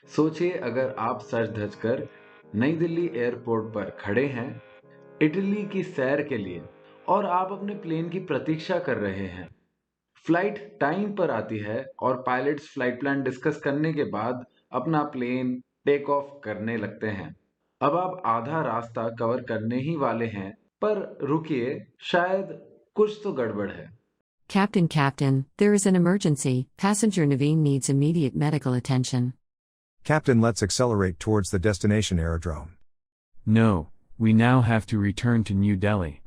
सोचिए अगर आप सज धज कर नई दिल्ली एयरपोर्ट पर खड़े हैं इटली की सैर के लिए और आप अपने प्लेन की प्रतीक्षा कर रहे हैं। फ्लाइट टाइम पर आती है और पायलट्स फ्लाइट प्लान डिस्कस करने के बाद अपना प्लेन टेक ऑफ करने लगते हैं। अब आप आधा रास्ता कवर करने ही वाले हैं, पर रुकिए, शायद कुछ तो गड़बड़ है। Captain, there is an emergency. Passenger Naveen needs immediate medical attention. Captain, let's accelerate towards the destination aerodrome. No, we now have to return to New Delhi.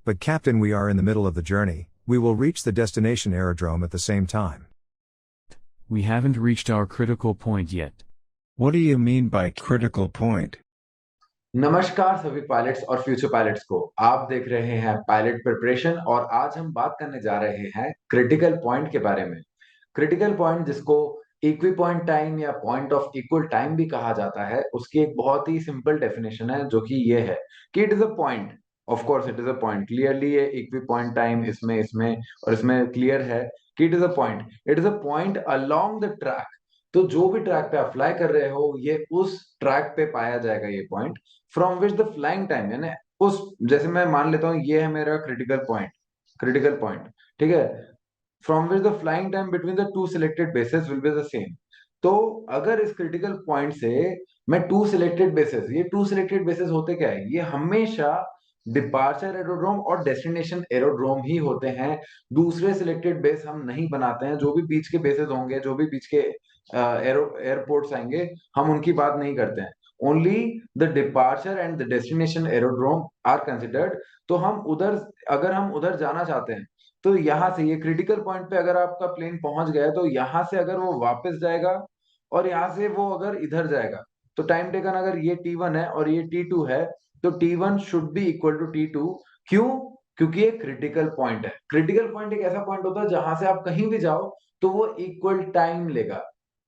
But Captain, we are in the middle of the journey, we will reach the destination aerodrome at the same time. We haven't reached our critical point yet. What do you mean by critical point? नमस्कार सभी pilots और future pilots को। आप देख रहे हैं pilot preparation और आज हम बात करने जा रहे हैं क्रिटिकल पॉइंट के बारे में। क्रिटिकल पॉइंट, जिसको इक्वी पॉइंट टाइम या पॉइंट ऑफ इक्वल टाइम भी कहा जाता है, उसकी एक बहुत ही सिंपल डेफिनेशन है जो कि ये है कि it is a point. Of course it is a point, clearly ये इक्वी पॉइंट टाइम इसमें इसमें और इसमें क्लियर है कि it is a point. It is a point along the track. तो जो भी ट्रैक पे आप फ्लाई कर रहे हो, ये उस ट्रैक पे पाया जाएगा ये point, from which the flying time, यानी उस, जैसे मैं मान लेता हूँ ये है मेरा क्रिटिकल पॉइंट। क्रिटिकल पॉइंट, ठीक है, from which the flying time between the two selected bases will be the same. तो अगर इस क्रिटिकल पॉइंट से मैं टू सिलेक्टेड बेसेस, ये टू सिलेक्टेड बेसेस होते क्या है, ये हमेशा डिपार्चर एरोड्रोम और डेस्टिनेशन एरोड्रोम ही होते हैं। दूसरे सिलेक्टेड बेस हम नहीं बनाते हैं। जो भी बीच के बेसेस होंगे, जो भी बीच के एयरपोर्ट्स आएंगे, हम उनकी बात नहीं करते हैं। Only the departure and the destination aerodrome are considered. तो हम उधर, अगर हम उधर जाना चाहते हैं, तो यहाँ से ये क्रिटिकल पॉइंट पे अगर आपका प्लेन पहुंच गया है, तो यहाँ से अगर वो वापस जाएगा और यहाँ से वो अगर इधर जाएगा, तो टाइम टेकन अगर ये T1 है और ये T2 है, तो T1 should be equal to T2। क्यों? क्योंकि ये क्रिटिकल पॉइंट है। क्रिटिकल पॉइंट एक ऐसा पॉइंट होता है जहां से आप कहीं भी जाओ तो वो इक्वल टाइम लेगा।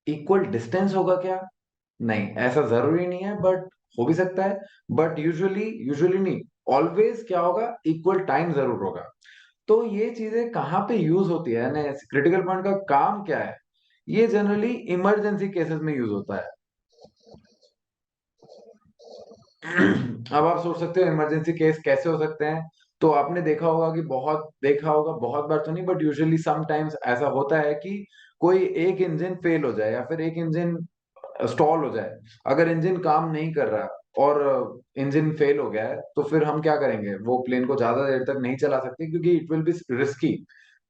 इक्वल डिस्टेंस होगा क्या? नहीं, ऐसा जरूरी नहीं है, बट हो भी सकता है। बट यूजुअली यूजुअली नहीं, ऑलवेज क्या होगा, इक्वल टाइम जरूर होगा। तो ये चीजें कहाँ पे यूज होती है, यानी क्रिटिकल पॉइंट का काम क्या है? ये जनरली इमरजेंसी केसेस में यूज होता है। अब आप सोच सकते हो इमरजेंसी केस कैसे हो सकते हैं। तो आपने देखा होगा कि बहुत देखा होगा, बहुत बार तो नहीं, बट यूजुअली समटाइम्स ऐसा होता है कि कोई एक इंजन फेल हो जाए या फिर एक इंजन स्टॉल हो जाए। अगर इंजन काम नहीं कर रहा और इंजन फेल हो गया है, तो फिर हम क्या करेंगे, वो प्लेन को ज्यादा देर तक नहीं चला सकते, क्योंकि इट विल बी रिस्की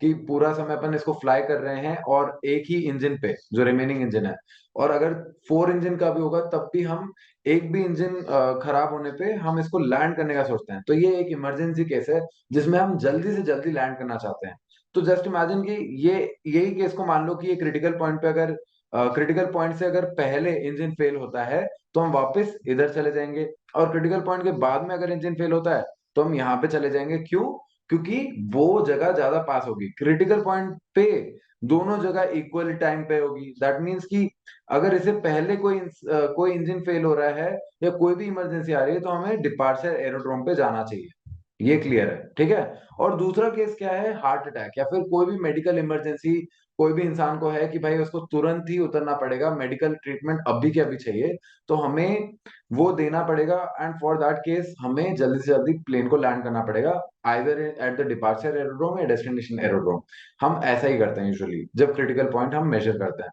कि पूरा समय अपन इसको फ्लाई कर रहे हैं और एक ही इंजन पे, जो रिमेनिंग इंजन है। और अगर फोर इंजन का भी होगा तब भी हम एक भी इंजन खराब होने पे हम इसको लैंड करने का सोचते हैं। तो ये एक इमरजेंसी केस है जिसमें हम जल्दी से जल्दी लैंड करना चाहते हैं। तो जस्ट इमेजिन कि ये यही केस को मान लो कि ये क्रिटिकल पॉइंट पे अगर क्रिटिकल पॉइंट से अगर पहले इंजन फेल होता है, तो हम वापस इधर चले जाएंगे। और क्रिटिकल पॉइंट के बाद में अगर इंजन फेल होता है, तो हम यहाँ पे चले जाएंगे। क्यों? क्योंकि वो जगह ज्यादा पास होगी। क्रिटिकल पॉइंट पे दोनों जगह इक्वल टाइम पे होगी। दैट मीन्स कि अगर इससे पहले कोई इंजन फेल हो रहा है या कोई भी इमरजेंसी आ रही है, तो हमें डिपार्चर एरोड्रोम पे जाना चाहिए। ये क्लियर है, ठीक है। और दूसरा केस क्या है, हार्ट अटैक या फिर कोई भी मेडिकल इमरजेंसी। कोई भी इंसान को है कि भाई उसको तुरंत ही उतरना पड़ेगा, मेडिकल ट्रीटमेंट अभी के अभी चाहिए, तो हमें वो देना पड़ेगा। एंड फॉर दैट केस हमें जल्दी से जल्दी प्लेन को लैंड करना पड़ेगा, either at the departure aerodrome या डेस्टिनेशन एरोड्रोम। हम ऐसा ही करते हैं यूजुअली जब क्रिटिकल पॉइंट हम मेजर करते हैं।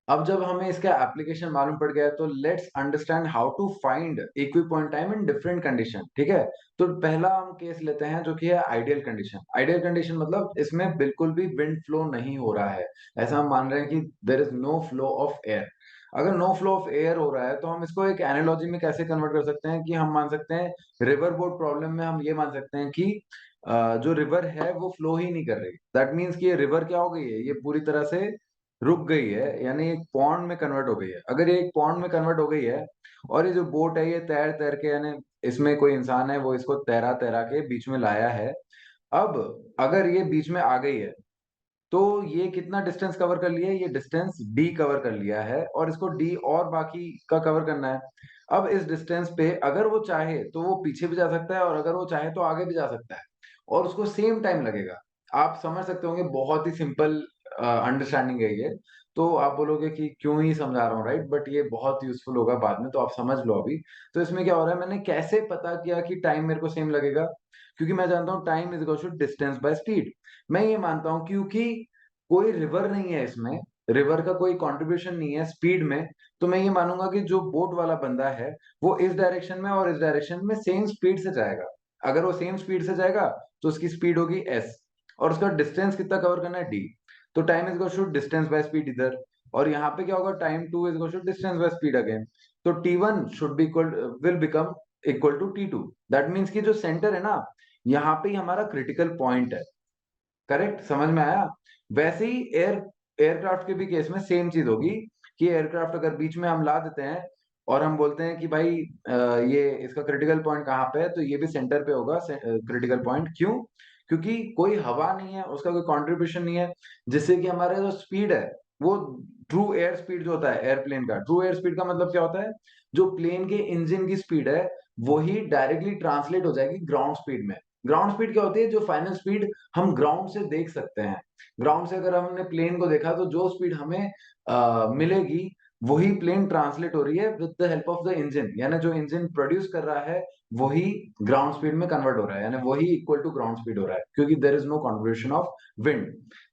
अब जब हमें इसका एप्लीकेशन मालूम पड़ गया है, तो let's understand how to find equi point time in different condition, ठीक है। तो पहला हम केस लेते हैं जो कि है आइडियल कंडीशन। आइडियल कंडीशन मतलब इसमें बिल्कुल भी विंड फ्लो नहीं हो रहा है। ऐसा हम मान रहे हैं कि there is no flow of air. अगर नो फ्लो ऑफ एयर हो रहा है, तो हम इसको एक एनालॉजी में कैसे कन्वर्ट कर सकते हैं, कि हम मान सकते हैं रिवर बोट प्रॉब्लम में हम ये मान सकते हैं कि जो रिवर है वो फ्लो ही नहीं कर रही। दैट मीन्स कि ये रिवर क्या हो गई है, ये पूरी तरह से रुक गई है, यानी एक पॉन्ड में कन्वर्ट हो गई है। अगर ये एक पॉन्ड में कन्वर्ट हो गई है और ये जो बोट है ये तैर तैर के, यानी इसमें कोई इंसान है वो इसको तैरा तैरा के बीच में लाया है। अब अगर ये बीच में आ गई है, तो ये कितना डिस्टेंस कवर कर लिया है, ये डिस्टेंस डी कवर कर लिया है, और इसको डी और बाकी का कवर करना है। अब इस डिस्टेंस पे अगर वो चाहे तो वो पीछे भी जा सकता है, और अगर वो चाहे तो आगे भी जा सकता है, और उसको सेम टाइम लगेगा। आप समझ सकते होंगे, बहुत ही सिंपल अंडरस्टैंडिंग है ये। तो आप बोलोगे कि क्यों ही समझा रहा हूँ, राइट? बट ये बहुत यूज़फुल होगा बाद में, तो आप समझ लो अभी। तो इसमें क्या हो रहा है, मैंने कैसे पता किया कि टाइम मेरे को सेम लगेगा? क्योंकि मैं जानता हूँ time is equal to distance by speed. मैं ये मानता हूँ क्योंकि कोई रिवर नहीं है इसमें, रिवर का कोई कंट्रीब्यूशन नहीं है स्पीड में, तो मैं ये मानूँगा कि जो बोट वाला बंदा है, वो इस डायरेक्शन में और इस डायरेक्शन में सेम स्पीड से जाएगा। अगर वो सेम स्पीड से जाएगा, तो उसकी स्पीड होगी s और उसका डिस्टेंस कितना कवर करना है d। तो time is equal to distance by speed इधर, और यहाँ पे क्या होगा, time 2 is equal to distance by speed again. तो t1 should be equal will become equal to t2। That means कि जो सेंटर है ना, यहाँ पे ही हमारा क्रिटिकल पॉइंट है। करेक्ट? समझ में आया? वैसे ही एयरक्राफ्ट के भी केस में सेम चीज़ होगी कि एयरक्राफ्ट अगर बीच में हम ला देते हैं और हम बोलते हैं कि भाई ये इसका क्रिटिकल पॉइंट कहाँ पे है? तो ये भी सेंटर पे होगा क्रिटिकल पॉइंट। क्यों? क्योंकि कोई हवा नहीं है, उसका कोई कंट्रीब्यूशन नहीं है, जिससे कि हमारा जो स्पीड है, वो ट्रू एयर स्पीड जो होता है एयरप्लेन का, ट्रू एयर स्पीड का मतलब क्या होता है? जो प्लेन के इंजन की स्पीड है, वही डायरेक्टली ट्रांसलेट हो जाएगी ग्राउंड स्पीड में। ग्राउंड स्पीड क्या होती है? जो फाइनल स्पीड हम ग्राउंड से देख सकते हैं। ग्राउंड से अगर हमने प्लेन को देखा, तो जो स्पीड हमें मिलेगी, वही प्लेन ट्रांसलेट हो रही है with the help of the engine, यानी जो इंजन प्रोड्यूस कर रहा है, वही ग्राउंड स्पीड में कन्वर्ट हो रहा है, यानी वही इक्वल टू ग्राउंड स्पीड हो रहा है, क्योंकि there is no contribution of wind.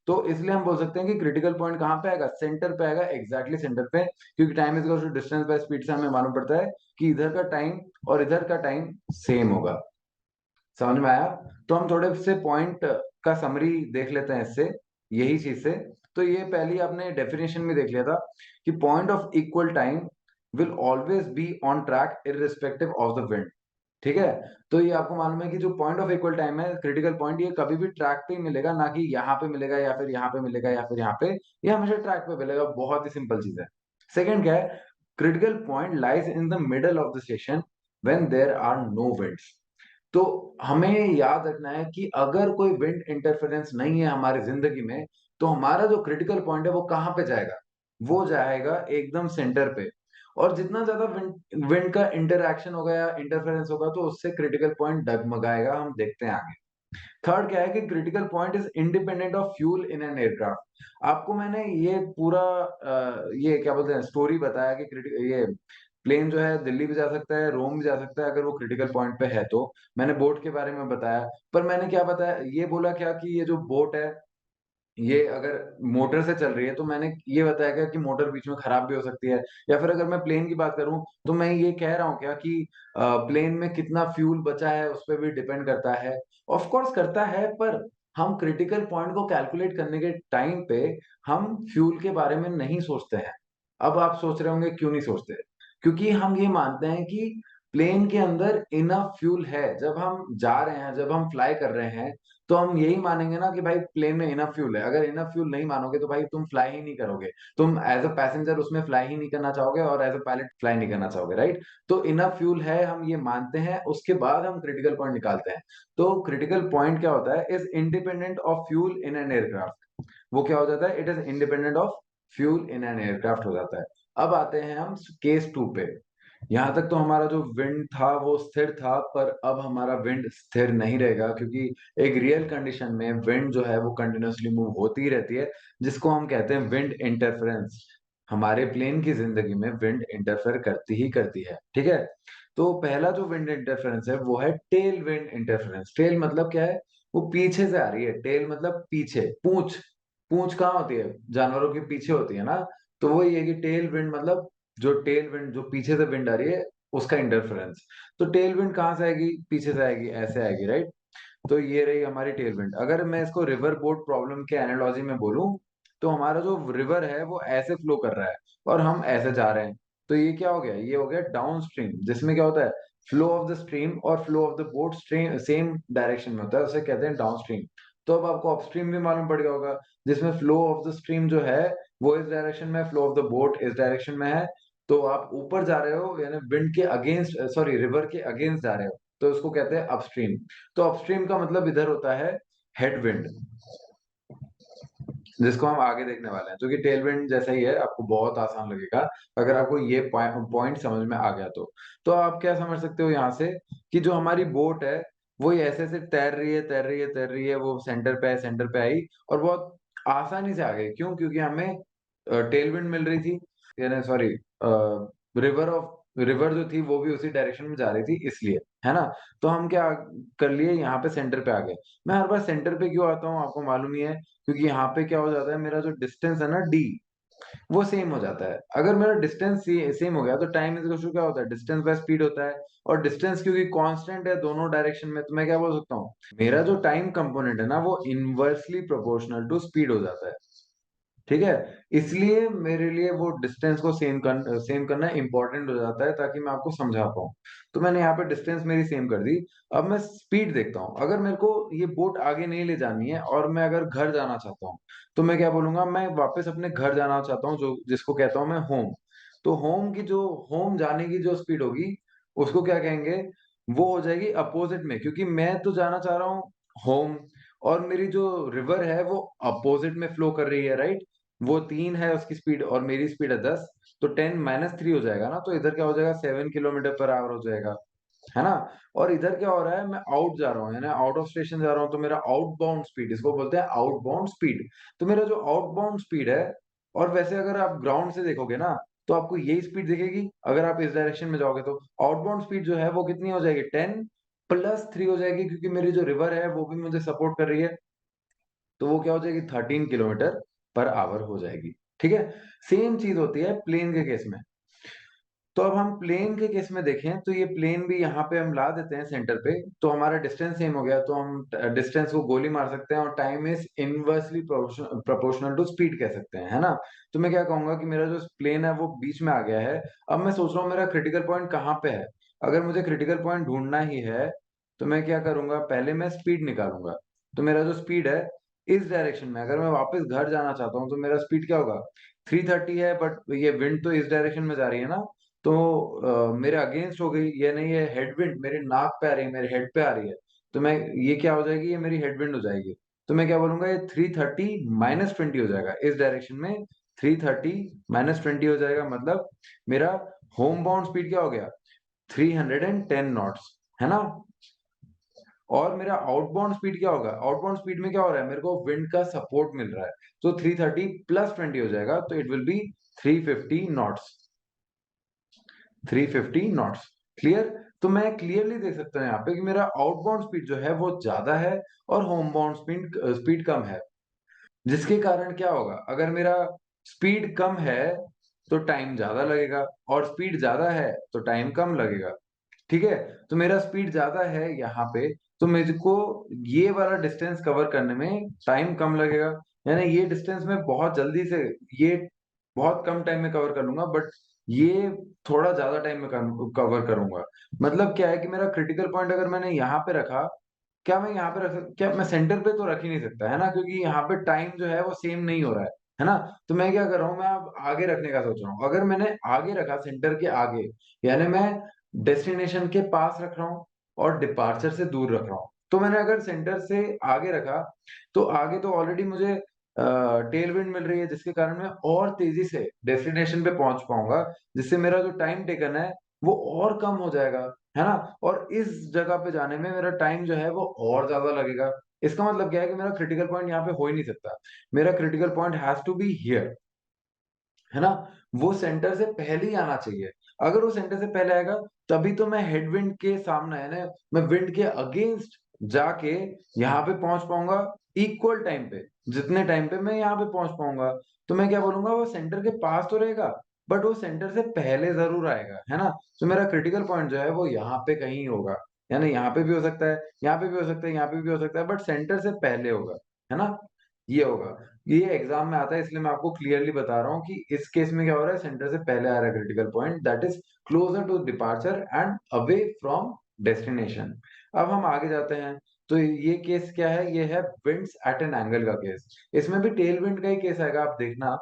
तो इसलिए हम बोल सकते हैं कि क्रिटिकल पॉइंट कहाँ पे आएगा? सेंटर पे आएगा, एग्जैक्टली सेंटर पे, क्योंकि time is equal to distance by speed से हमें मालूम पड़ता है कि इधर का टाइम और इधर का टाइम सेम होगा। समझ में आया? तो हम थोड़े से पॉइंट का समरी देख लेते हैं इससे, यही चीज़ से। तो ये पहली आपने डेफिनेशन में देख लिया था कि point of equal time will always be on track irrespective of the wind. ठीक है? तो ये आपको मालूम है कि जो पॉइंट ऑफ इक्वल टाइम है, क्रिटिकल पॉइंट, ये कभी भी ट्रैक पे ही मिलेगा, ना कि यहाँ पे मिलेगा या फिर यहाँ पे मिलेगा या फिर यहाँ पे। ये हमेशा ट्रैक पे मिलेगा, बहुत ही सिंपल चीज़ है। सेकंड क्या है? Critical point lies in the middle of the station when there are no winds. तो हमें याद रखना है कि अगर कोई विंड इंटरफेरेंस नहीं है हमारी ज़िंदगी में, तो हमारा जो क्रिटिकल पॉइंट है वो कहाँ पे जाएगा? वो जाएगा एकदम सेंटर पे। और जितना ज़्यादा विंड विंड का इंटरैक्शन होगा या इंटरफेरेंस होगा, तो उससे क्रिटिकल पॉइंट डगमगाएगा, हम देखते हैं आगे। थर्ड क्या है कि critical point is independent of fuel in an aircraft. आपको मैंने ये पूरा ये क्या बोलते हैं स्टोरी बताया कि ये प्लेन जो है दिल्ली भी जा सकता है, रोम भी जा सकता है, अगर वो क्रिटिकल पॉइंट पे है तो। मैंने बोट के बारे में बताया, पर मैंने क्या बताया, ये बोला क्या कि ये जो बोट है, ये अगर मोटर से चल रही है, तो मैंने ये बताया क्या कि मोटर बीच में खराब भी हो सकती है। या फिर अगर मैं प्लेन की बात करूं, तो मैं ये कह रहा हूँ क्या कि प्लेन में कितना फ्यूल बचा है उस पे भी डिपेंड करता है। ऑफ कोर्स करता है, पर हम क्रिटिकल पॉइंट को कैलकुलेट करने के टाइम पे हम फ्यूल के बारे में नहीं सोचते हैं। अब आप सोच रहे होंगे क्यों नहीं सोचते? क्योंकि हम ये मानते हैं कि प्लेन के अंदर इनफ फ्यूल है। जब हम जा रहे हैं, जब हम फ्लाई कर रहे हैं, तो हम यही मानेंगे ना कि भाई प्लेन में इनफ फ्यूल है। अगर इनफ फ्यूल नहीं मानोगे, तो भाई तुम फ्लाई ही नहीं करोगे। तुम एज़ अ पैसेंजर उसमें फ्लाई ही नहीं करना चाहोगे और एज़ अ पायलट फ्लाई नहीं करना चाहोगे, राइट? तो इनफ फ्यूल है, हम ये मानते हैं, उसके बाद हम क्रिटिकल पॉइंट निकालते हैं। तो क्रिटिकल पॉइंट क्या होता है? Is independent of fuel in an aircraft. वो क्या हो जाता है? It is independent of fuel in an aircraft हो जाता है। अब आते हैं हम केस 2 पे। यहाँ तक तो हमारा जो विंड था वो स्थिर था, पर अब हमारा विंड स्थिर नहीं रहेगा, क्योंकि एक रियल कंडीशन में विंड जो है वो कंटिन्यूअसली मूव होती ही रहती है, जिसको हम कहते हैं विंड इंटरफेरेंस। हमारे प्लेन की जिंदगी में विंड इंटरफेयर करती ही करती है, ठीक है? तो पहला जो विंड इंटरफेरेंस है वो है टेल विंड इंटरफेरेंस। टेल मतलब क्या है? वो पीछे से आ रही है। टेल मतलब पीछे, पूंछ। पूंछ कहाँ होती है? जानवरों के पीछे होती है ना। तो वो ये है कि टेल विंड मतलब जो टेल विंड, जो पीछे से विंड आ रही है, उसका इंटरफेरेंस। तो टेल विंड कहाँ से आएगी? पीछे से आएगी, ऐसे आएगी, राइट? तो ये रही हमारी टेल विंड। अगर मैं इसको रिवर बोट प्रॉब्लम के एनालॉजी में बोलूं, तो हमारा जो रिवर है वो ऐसे फ्लो कर रहा है और हम ऐसे जा रहे हैं। तो ये क्या हो गया? ये हो गया डाउन स्ट्रीम, जिसमें क्या होता है? फ्लो ऑफ द स्ट्रीम और flow of the boat stream same direction में होता है, उसे कहते हैं डाउन स्ट्रीम। तो अब आपको अपस्ट्रीम भी मालूम पड़ गया होगा, जिसमें फ्लो ऑफ द स्ट्रीम जो है वो इस डायरेक्शन में, फ्लो ऑफ द बोट इस डायरेक्शन में है। तो आप ऊपर जा रहे हो, यानी विंड के अगेंस्ट, सॉरी, रिवर के अगेंस्ट जा रहे हो, तो उसको कहते हैं अपस्ट्रीम। तो अपस्ट्रीम का मतलब इधर होता है हेडविंड, जिसको हम आगे देखने वाले हैं, जो कि टेलविंड जैसा ही है। आपको बहुत आसान लगेगा अगर आपको ये पॉइंट समझ में आ गया तो आप क्या समझ सकते हो यहाँ से कि जो हमारी बोट है वो ये ऐसे ऐसे तैर रही है, तैर रही है, तैर रही है, वो सेंटर पे है, सेंटर पे आई और बहुत आसानी से आ गई। क्यों? क्योंकि हमें टेल विंड मिल रही थी, यानी सॉरी, रिवर जो थी वो भी उसी डायरेक्शन में जा रही थी इसलिए, है ना? तो हम क्या कर लिए, यहाँ पे सेंटर पे आ गए। मैं हर बार सेंटर पे क्यों आता हूँ आपको मालूम ही है, क्योंकि यहाँ पे क्या हो जाता है, मेरा जो डिस्टेंस है ना डी, वो सेम हो जाता है। अगर मेरा डिस्टेंस सेम हो गया तो टाइम इज इक्वल टू क्या होता है, डिस्टेंस बाय स्पीड होता है। और डिस्टेंस क्योंकि कांस्टेंट है दोनों डायरेक्शन में, तो मैं क्या बोल सकता हूँ, मेरा जो टाइम कंपोनेंट है ना वो इनवर्सली प्रोपोर्शनल टू स्पीड हो जाता है। ठीक है, इसलिए मेरे लिए वो डिस्टेंस को सेम करना इंपॉर्टेंट हो जाता है, ताकि मैं आपको समझा पाऊँ। तो मैंने यहाँ पे डिस्टेंस मेरी सेम कर दी। अब मैं स्पीड देखता हूँ, अगर मेरे को ये बोट आगे नहीं ले जानी है और मैं अगर घर जाना चाहता हूँ, तो मैं क्या बोलूंगा, मैं वापस अपने घर जाना चाहता हूँ, जो जिसको कहता हूँ मैं होम। तो होम जाने की जो स्पीड होगी, उसको क्या कहेंगे, वो हो जाएगी अपोजिट में, क्योंकि मैं तो जाना चाह रहा हूँ होम, और मेरी जो रिवर है वो अपोजिट में फ्लो कर रही है, राइट? वो 3 है उसकी स्पीड और मेरी स्पीड है 10, तो 10 माइनस 3 हो जाएगा ना, तो इधर क्या हो जाएगा, 7 किलोमीटर पर आवर हो जाएगा, है ना? और इधर क्या हो रहा है, मैं आउट जा रहा हूँ, यानी आउट ऑफ स्टेशन जा रहा हूँ, तो मेरा आउटबाउंड स्पीड, इसको बोलते हैं आउटबाउंड स्पीड। तो मेरा जो आउटबाउंड स्पीड है, और वैसे अगर आप ग्राउंड से देखोगे ना, तो आपको यही स्पीड दिखेगी अगर आप इस डायरेक्शन में जाओगे, तो आउटबाउंड स्पीड जो है वो कितनी हो जाएगी, 10 प्लस 3 हो जाएगी, क्योंकि मेरी जो रिवर है वो भी मुझे सपोर्ट कर रही है, तो वो क्या हो जाएगी, 13 किलोमीटर पर आवर हो जाएगी। ठीक है, सेम चीज होती है प्लेन के केस में। तो अब हम प्लेन के केस में देखें, तो ये प्लेन भी यहाँ पे हम ला देते हैं सेंटर पे, तो हमारा डिस्टेंस सेम हो गया, तो हम डिस्टेंस को गोली मार सकते हैं, और time is inversely proportional to speed कह सकते हैं, है ना? तो मैं क्या कहूंगा कि मेरा जो प्लेन है वो बीच में आ गया है। अब मैं सोच रहा हूँ मेरा क्रिटिकल पॉइंट कहाँ पे है। अगर मुझे क्रिटिकल पॉइंट ढूंढना ही है, तो मैं क्या करूंगा, पहले मैं स्पीड निकालूंगा। तो मेरा जो स्पीड है इस डायरेक्शन में, अगर मैं वापस घर जाना चाहता हूँ, तो मेरा स्पीड क्या होगा, 330 है, बट ये विंड तो इस डायरेक्शन में जा रही है ना, तो मेरे अगेंस्ट हो गई, यानी ये हेडविंड मेरे नाक पे आ रही है, मेरे हेड पे आ रही है, तो मैं, ये क्या हो जाएगी, ये मेरी हेडविंड हो जाएगी। तो मैं क्या बोलूंगा, ये 330 माइनस 20 हो जाएगा इस डायरेक्शन में, 330 माइनस 20 हो जाएगा, मतलब मेरा होम बाउंड स्पीड क्या हो गया, 310 नॉट्स, है ना? और मेरा आउटबाउंड स्पीड क्या होगा, आउटबाउंड स्पीड में क्या हो रहा है, मेरे को विंड का सपोर्ट मिल रहा है, तो 330 प्लस 20 हो जाएगा, तो it will be 350 knots, 350 knots. Clear? तो मैं क्लियरली देख सकता हूँ यहाँ पे कि मेरा आउटबाउंड स्पीड जो है वो ज्यादा है, और होम बाउंड स्पीड स्पीड कम है। जिसके कारण क्या होगा, अगर मेरा स्पीड कम है तो टाइम ज्यादा लगेगा, और स्पीड ज्यादा है तो टाइम कम लगेगा। ठीक है, तो मेरा स्पीड ज्यादा है यहाँ पे, तो मुझको ये वाला डिस्टेंस कवर करने में टाइम कम लगेगा, यानी ये डिस्टेंस में बहुत जल्दी से, ये बहुत कम टाइम में कवर कर लूंगा, बट ये थोड़ा ज्यादा टाइम में कवर करूंगा। मतलब क्या है कि मेरा क्रिटिकल पॉइंट अगर मैंने यहाँ पे रखा, क्या मैं यहाँ पे क्या मैं सेंटर पे तो रख ही नहीं सकता, है ना? क्योंकि यहाँ पे टाइम जो है वो सेम नहीं हो रहा है ना? तो मैं क्या कर रहा हूँ, मैं अब आगे रखने का सोच रहा हूँ। अगर मैंने आगे रखा, सेंटर के आगे, यानी मैं डेस्टिनेशन के पास रख रहा हूँ और डिपार्चर से दूर रख रहा हूँ। तो मैंने अगर सेंटर से आगे रखा, तो आगे तो ऑलरेडी मुझे टेल विंड मिल रही है, जिसके कारण मैं और तेजी से डेस्टिनेशन पे पहुंच पाऊंगा, जिससे मेरा जो टाइम टेकन है वो और कम हो जाएगा, है ना? और इस जगह पे जाने में मेरा टाइम जो है वो और ज्यादा लगेगा। इसका मतलब क्या है कि मेरा क्रिटिकल पॉइंट यहाँ पे हो ही नहीं सकता। मेरा critical point has to be here, है ना? वो सेंटर से पहले ही आना चाहिए। अगर वो सेंटर से पहले आएगा, तभी तो मैं हेडविंड के सामने, है ना, मैं विंड के अगेंस्ट जाके यहाँ पे पहुंच पाऊंगा इक्वल टाइम पे, जितने टाइम पे मैं यहाँ पे पहुंच पाऊंगा। तो मैं क्या बोलूंगा, वो सेंटर के पास तो रहेगा, बट वो सेंटर से पहले जरूर आएगा, है ना? तो मेरा क्रिटिकल पॉइंट जो है वो यहाँ पे कहीं होगा, यानी यहाँ पे भी हो सकता है, यहाँ पे भी हो सकता है, यहाँ पे भी हो सकता है, बट सेंटर से पहले होगा, है ना? ये होगा। ये एग्जाम में आता है, इसलिए मैं आपको क्लियरली बता रहा हूँ कि इस केस में क्या हो रहा है, सेंटर से पहले आ रहा है critical point, that is closer to departure and away from destination. अब हम आगे जाते हैं। तो ये केस क्या है, ये है विंड्स एट एन एंगल का केस। इसमें भी टेल विंड का ही केस आएगा, आप देखना।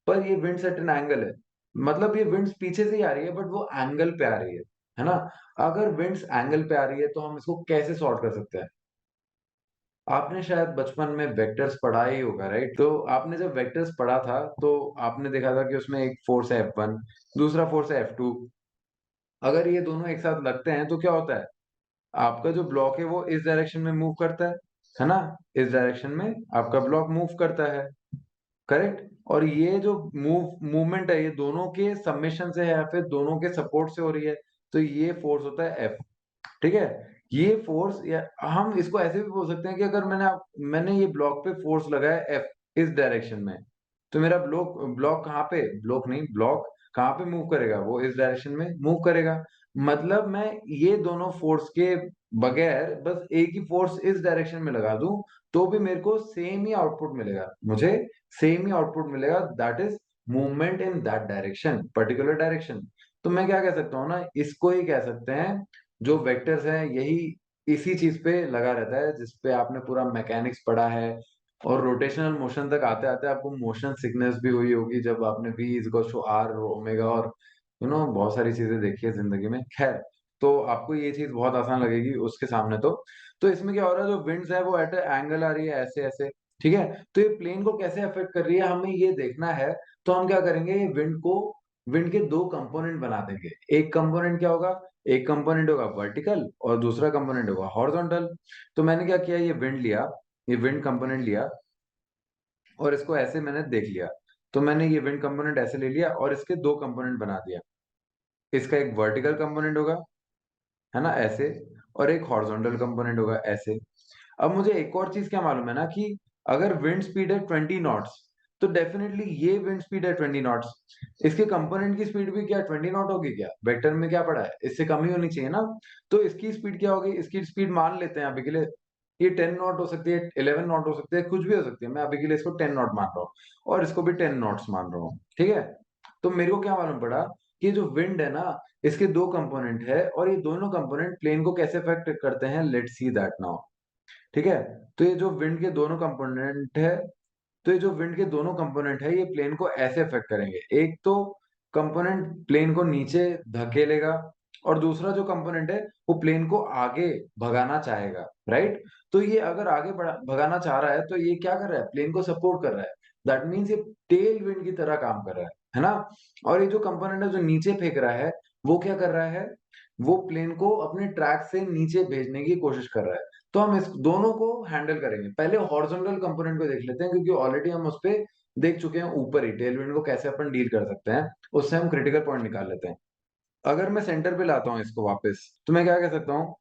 पर ये विंड्स एट एन एंगल है, मतलब ये विंड्स पीछे से ही आ रही है, बट वो एंगल पे आ रही है ना? अगर विंड्स एंगल पे आ रही है, तो हम इसको कैसे सॉर्ट कर सकते हैं? आपने शायद बचपन में वेक्टर्स पढ़ा ही होगा, राइट? तो आपने जब वेक्टर्स पढ़ा था, तो आपने देखा था कि उसमें एक फोर्स है F1, दूसरा फोर्स है F2। अगर ये दोनों एक साथ लगते हैं तो क्या होता है, आपका जो ब्लॉक है वो इस डायरेक्शन में मूव करता है ना? इस डायरेक्शन में आपका ब्लॉक मूव करता है। करेक्ट। और ये जो मूवमेंट है ये दोनों के सबमिशन से है या फिर दोनों के सपोर्ट से हो रही है, तो ये फोर्स होता है एफ। ठीक है। ये फोर्स, या हम इसको ऐसे भी बोल सकते हैं कि अगर मैंने ये ब्लॉक पे फोर्स लगाया एफ इस डायरेक्शन में, तो मेरा ब्लॉक कहाँ पे, ब्लॉक कहाँ पे मूव करेगा, वो इस डायरेक्शन में मूव करेगा। मतलब मैं ये दोनों फोर्स के बगैर बस एक ही फोर्स इस डायरेक्शन में लगा दूं, तो भी मेरे को सेम ही आउटपुट मिलेगा, मुझे सेम ही आउटपुट मिलेगा, that is movement in that direction, particular direction. तो मैं क्या कह सकता हूँ ना, इसको ही कह सकते हैं, जो वेक्टर्स हैं यही इसी चीज पे लगा रहता है जिस पे आपने पूरा मैकेनिक्स पढ़ा है। और रोटेशनल मोशन तक आते आते आपको मोशन सिकनेस भी हुई होगी, जब आपने v is to r omega और बहुत सारी चीजें देखी है जिंदगी में। खैर, तो आपको ये चीज बहुत आसान लगेगी उसके सामने। तो इसमें क्या हो रहा है, जो विंड्स है वो एट एंगल आ रही है ऐसे ऐसे। ठीक है। तो ये प्लेन को कैसे अफेक्ट कर रही है हमें ये देखना है। तो हम क्या करेंगे, विंड के दो कंपोनेंट बना देंगे। एक कंपोनेंट क्या होगा, एक कंपोनेंट होगा वर्टिकल और दूसरा कंपोनेंट होगा हॉरिजॉन्टल। तो मैंने क्या किया, ये विंड कंपोनेंट लिया और इसको ऐसे मैंने देख लिया। तो मैंने ये विंड कंपोनेंट ऐसे ले लिया और इसके दो कंपोनेंट बना दिया। इसका एक वर्टिकल कंपोनेंट होगा, है ना, ऐसे, और एक हॉरिजॉन्टल कंपोनेंट होगा ऐसे। अब मुझे एक और चीज क्या मालूम है ना, कि अगर विंड स्पीड है 20 नॉट्स, तो डेफिनेटली ये विंड स्पीड है 20 नॉट्स, इसके कंपोनेंट की स्पीड भी क्या 20 नॉट होगी क्या, वेक्टर में क्या पड़ा है, इससे कम ही होनी चाहिए ना। तो इसकी स्पीड क्या होगी, इसकी स्पीड मान लेते हैं अभी के लिए, ये 10 नॉट हो सकती है, 11 नॉट हो सकती है, कुछ भी हो सकती है। मैं अभी के लिए इसको 10 नॉट मान रहा हूँ और इसको भी 10 नॉट्स मान रहा हूँ। ठीक है। तो मेरे को क्या मालूम पड़ा कि जो विंड है ना, इसके दो कंपोनेंट है और ये दोनों कंपोनेंट प्लेन को कैसे अफेक्ट करते हैं, लेट्स सी दैट नाउ। ठीक है। तो ये जो विंड के दोनों कंपोनेंट है तो ये जो विंड के दोनों कंपोनेंट है ये प्लेन को ऐसे अफेक्ट करेंगे। एक तो कंपोनेंट प्लेन को नीचे धकेलेगा और दूसरा जो कंपोनेंट है वो प्लेन को आगे भगाना चाहेगा, राइट। तो ये अगर आगे भगाना चाह रहा है तो ये क्या कर रहा है, प्लेन को सपोर्ट कर रहा है। दैट मीन्स ये टेल विंड की तरह काम कर रहा है ना। और ये जो कंपोनेंट है जो नीचे फेंक रहा है, वो क्या कर रहा है, वो प्लेन को अपने ट्रैक से नीचे भेजने की कोशिश कर रहा है। तो हम इस दोनों को हैंडल करेंगे। पहले हॉरिजॉन्टल कंपोनेंट को देख लेते हैं, क्योंकि ऑलरेडी हम उस पे देख चुके हैं ऊपर ही, टेलविंड को कैसे अपन डील कर सकते हैं, उससे हम क्रिटिकल पॉइंट निकाल लेते हैं। अगर मैं सेंटर पे लाता हूँ इसको वापस, तो मैं क्या कह सकता हूँ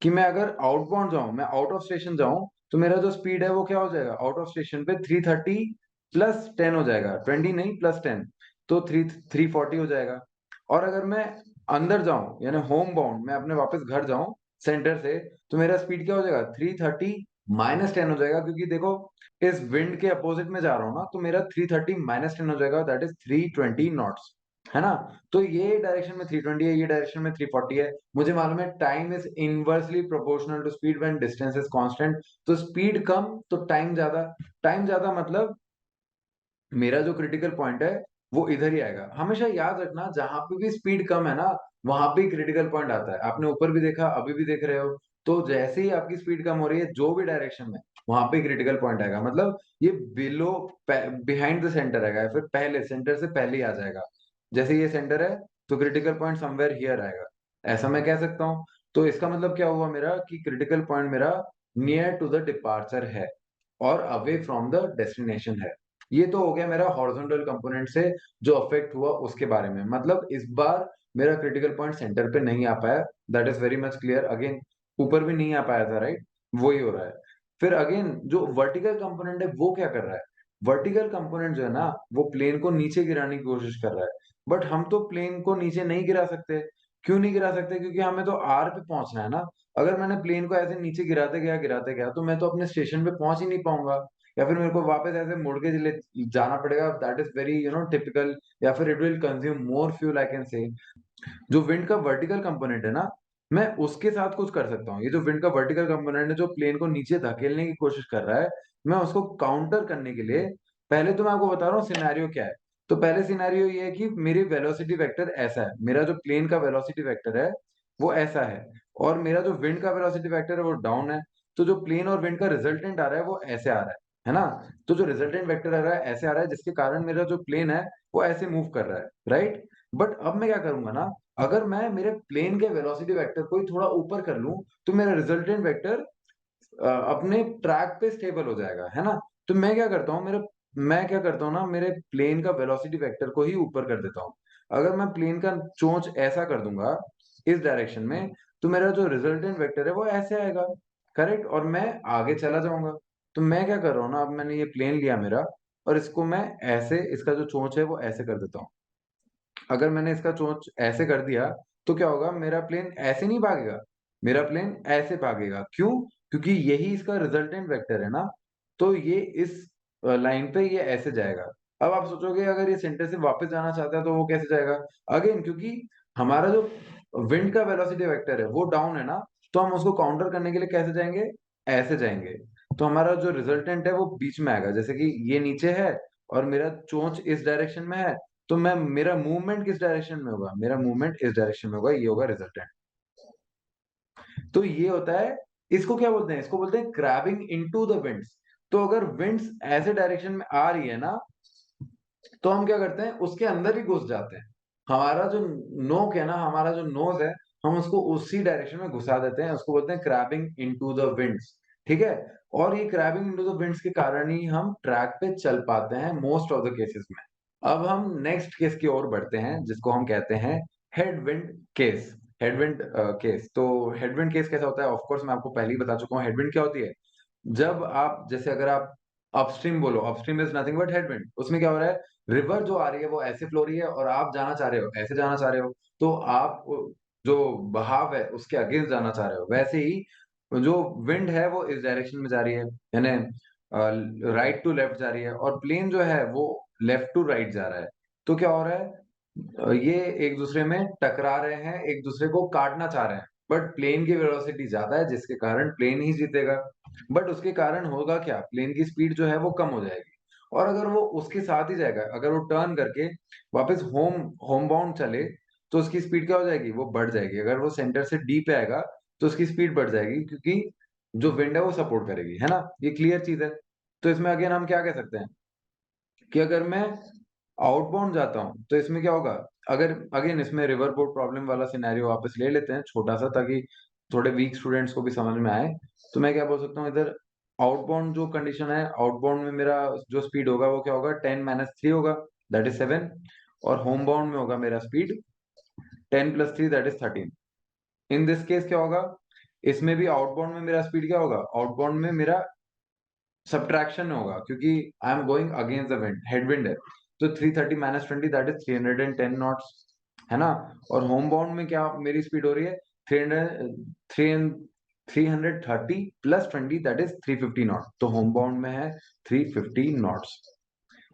कि मैं अगर आउटबाउंड जाऊं, मैं आउट ऑफ स्टेशन जाऊं, तो मेरा जो स्पीड है वो क्या हो जाएगा, आउट ऑफ स्टेशन पे 330 प्लस 10 हो जाएगा, 20 नहीं प्लस 10, तो 340 हो जाएगा। और अगर मैं अंदर जाऊं यानी होम बाउंड, मैं अपने वापस घर जाऊं सेंटर से, तो मेरा स्पीड क्या हो जाएगा, 330 माइनस 10 हो जाएगा, क्योंकि देखो इस विंड के अपोजिट में जा रहा हूँ ना, तो मेरा 330 माइनस 10 हो जाएगा, दैट इज 320 नॉट्स, है ना। तो ये डायरेक्शन में 320 है, ये डायरेक्शन में 340 है। मुझे मालूम है time is inversely proportional to speed when distance is constant. तो स्पीड कम तो टाइम ज्यादा, टाइम ज्यादा मतलब मेरा जो क्रिटिकल पॉइंट है वो इधर ही आएगा। हमेशा याद रखना, जहां पे भी स्पीड कम है ना, वहां पे क्रिटिकल पॉइंट आता है। आपने ऊपर भी देखा, अभी भी देख रहे हो। तो जैसे ही आपकी स्पीड कम हो रही है जो भी डायरेक्शन में, वहां पे क्रिटिकल पॉइंट आएगा। मतलब ये बिलो बिहाइंड द सेंटर आएगा, या फिर पहले सेंटर से पहले ही आ जाएगा। जैसे ये सेंटर है तो क्रिटिकल पॉइंट समवेयर हियर आएगा, ऐसा मैं कह सकता हूँ। तो इसका मतलब क्या हुआ मेरा, कि क्रिटिकल पॉइंट मेरा नियर टू द डिपार्चर है और अवे फ्रॉम द डेस्टिनेशन है। ये तो हो गया मेरा हॉरिजॉन्टल कंपोनेंट से जो अफेक्ट हुआ उसके बारे में। मतलब इस बार मेरा क्रिटिकल पॉइंट सेंटर पे नहीं आ पाया, that is very much clear. Again ऊपर भी नहीं आ पाया था, राइट, वही हो रहा है। फिर अगेन जो वर्टिकल कंपोनेंट है वो क्या कर रहा है, वर्टिकल कंपोनेंट जो है ना, वो प्लेन को नीचे गिराने की कोशिश कर रहा है। बट हम तो प्लेन को नीचे नहीं गिरा सकते। क्यों नहीं गिरा सकते, क्योंकि हमें तो आर पे पहुंचना है ना। अगर मैंने प्लेन को ऐसे नीचे गिराते गया तो मैं तो अपने स्टेशन पे पहुंच ही नहीं पाऊंगा, या फिर मेरे को वापस ऐसे मुड़ के जाना पड़ेगा, दैट इज वेरी टिपिकल। या फिर it will consume more fuel, I can say. जो विंड का वर्टिकल कंपोनेंट है ना, मैं उसके साथ कुछ कर सकता हूँ। ये जो विंड का वर्टिकल कंपोनेंट है जो प्लेन को नीचे धकेलने की कोशिश कर रहा है, मैं उसको काउंटर करने के लिए, पहले तो मैं आपको बता रहा हूँ सिनेरियो क्या है। तो पहले सिनेरियो ये है कि मेरी वेलोसिटी वेक्टर ऐसा है, मेरा जो प्लेन का वेलोसिटी वेक्टर है वो ऐसा है, और मेरा जो विंड का वेलोसिटी वेक्टर है वो डाउन है। तो जो प्लेन और विंड का रिजल्टेंट आ रहा है वो ऐसे आ रहा है ना। तो जो रिजल्टेंट वेक्टर आ रहा है ऐसे आ रहा है, जिसके कारण मेरा जो प्लेन है वो ऐसे मूव कर रहा है, राइट। बट अब मैं क्या करूंगा ना, अगर मैं मेरे प्लेन के वेलोसिटी वेक्टर को ही थोड़ा ऊपर कर लूं, तो मेरा रिजल्टेंट वेक्टर अपने ट्रैक पे स्टेबल हो जाएगा, है ना। तो मैं क्या करता हूँ ना, मेरे प्लेन का वेलोसिटी वेक्टर को ही ऊपर कर देता हूँ। अगर मैं प्लेन का चोंच ऐसा कर दूंगा इस डायरेक्शन में, तो मेरा जो रिजल्टेंट वेक्टर है वो ऐसे आएगा, करेक्ट, और मैं आगे चला जाऊंगा। तो मैं क्या कर रहा हूँ ना, अब मैंने ये प्लेन लिया मेरा, और इसको मैं ऐसे, इसका जो चोंच है वो ऐसे कर देता हूँ। अगर मैंने इसका चोंच ऐसे कर दिया, तो क्या होगा, मेरा प्लेन ऐसे नहीं भागेगा, मेरा प्लेन ऐसे भागेगा। क्यों? क्योंकि यही इसका रिजल्टेंट वेक्टर है ना, तो ये इस लाइन पे ये ऐसे जाएगा। अब आप सोचोगे अगर ये सेंटर से वापस जाना चाहता है तो वो कैसे जाएगा? अगेन, क्योंकि हमारा जो विंड का वेलोसिटी वेक्टर है वो डाउन है ना, तो हम उसको काउंटर करने के लिए कैसे जाएंगे? ऐसे जाएंगे। तो हमारा जो रिजल्टेंट है वो बीच में आएगा, जैसे कि ये नीचे है और मेरा चोंच इस डायरेक्शन में है, तो मैं मेरा मूवमेंट किस डायरेक्शन में होगा? मेरा मूवमेंट इस डायरेक्शन में होगा, ये होगा रिजल्टेंट। तो ये होता है, इसको क्या बोलते हैं? इसको बोलते हैं क्रैबिंग इनटू द विंड्स। तो अगर विंड्स ऐसे डायरेक्शन में आ रही है ना, तो हम क्या करते हैं, उसके अंदर ही घुस जाते हैं। हमारा जो नोक है ना, हमारा जो नोज है, हम उसको उसी डायरेक्शन में घुसा देते हैं, उसको बोलते हैं क्रैबिंग इनटू द विंड्स। ठीक है? और ये क्रैबिंग इनटू द विंड्स के कारण ही हम ट्रैक पे चल पाते हैं मोस्ट ऑफ द केसेस में। अब हम नेक्स्ट केस की ओर बढ़ते हैं, जिसको हम कहते हैं हेडविंड केस। हेडविंड केस, तो हेडविंड केस कैसा होता है? ऑफ कोर्स मैं आपको पहले ही बता चुका हूँ हेडविंड क्या होती है। जब आप, जैसे अगर आप अपस्ट्रीम बोलो, upstream is nothing but headwind, उसमें क्या हो रहा है, रिवर जो आ रही है वो ऐसे फ्लो रही है और आप जाना चाह रहे हो, ऐसे जाना चाह रहे हो, तो आप जो बहाव है उसके अगेंस्ट जाना चाह रहे हो। वैसे ही जो विंड है वो इस डायरेक्शन में जा रही है, यानी राइट टू लेफ्ट जा रही है, और प्लेन जो है वो लेफ्ट टू राइट जा रहा है। तो क्या हो रहा है, ये एक दूसरे में टकरा रहे हैं, एक दूसरे को काटना चाह रहे हैं, बट प्लेन की वेलोसिटी ज्यादा है, जिसके कारण प्लेन ही जीतेगा। बट उसके कारण होगा क्या, प्लेन की स्पीड जो है वो कम हो जाएगी। और अगर वो उसके साथ ही जाएगा, अगर वो टर्न करके वापस होम बाउंड चले, तो उसकी स्पीड क्या हो जाएगी, वो बढ़ जाएगी। अगर वो सेंटर से डी पे आएगा, तो उसकी स्पीड बढ़ जाएगी, क्योंकि जो विंड है वो सपोर्ट करेगी, है ना? ये क्लियर चीज है। तो इसमें अगेन हम क्या कह सकते हैं कि अगर मैं आउटबाउंड जाता हूँ तो इसमें क्या होगा, अगर अगेन इसमें रिवर बोट प्रॉब्लम वाला सिनेरियो वापस ले लेते हैं छोटा सा, ताकि थोड़े वीक स्टूडेंट्स को भी समझ में आए। तो मैं क्या बोल सकता हूँ, इधर आउटबाउंड जो कंडीशन है, आउटबाउंड में मेरा जो स्पीड होगा वो क्या होगा, 10 - 3 होगा, दैट इज 7। और होम बाउंड में होगा मेरा speed 10 + 3, that is 13। In this case क्या होगा, इसमें भी आउटबाउंड में मेरा स्पीड क्या होगा, आउटबाउंड में मेरा सब्ट्रैक्शन होगा, क्योंकि I am going against the wind, headwind है। तो 330 - 20, दैट इज 310 नॉट्स, है ना? और होम बाउंड में क्या मेरी स्पीड हो रही है, 330 + 20, दैट इज 350 नॉट। तो होम बाउंड में है 350 नॉट्स,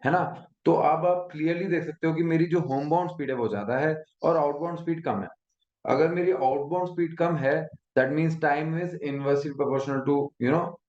है ना? तो अब आप क्लियरली देख सकते हो कि मेरी जो होम बाउंड स्पीड है वो ज्यादा है और आउटबाउंड स्पीड कम है। अगर मेरी आउटबाउंड स्पीड कम है, that means time is inversely proportional to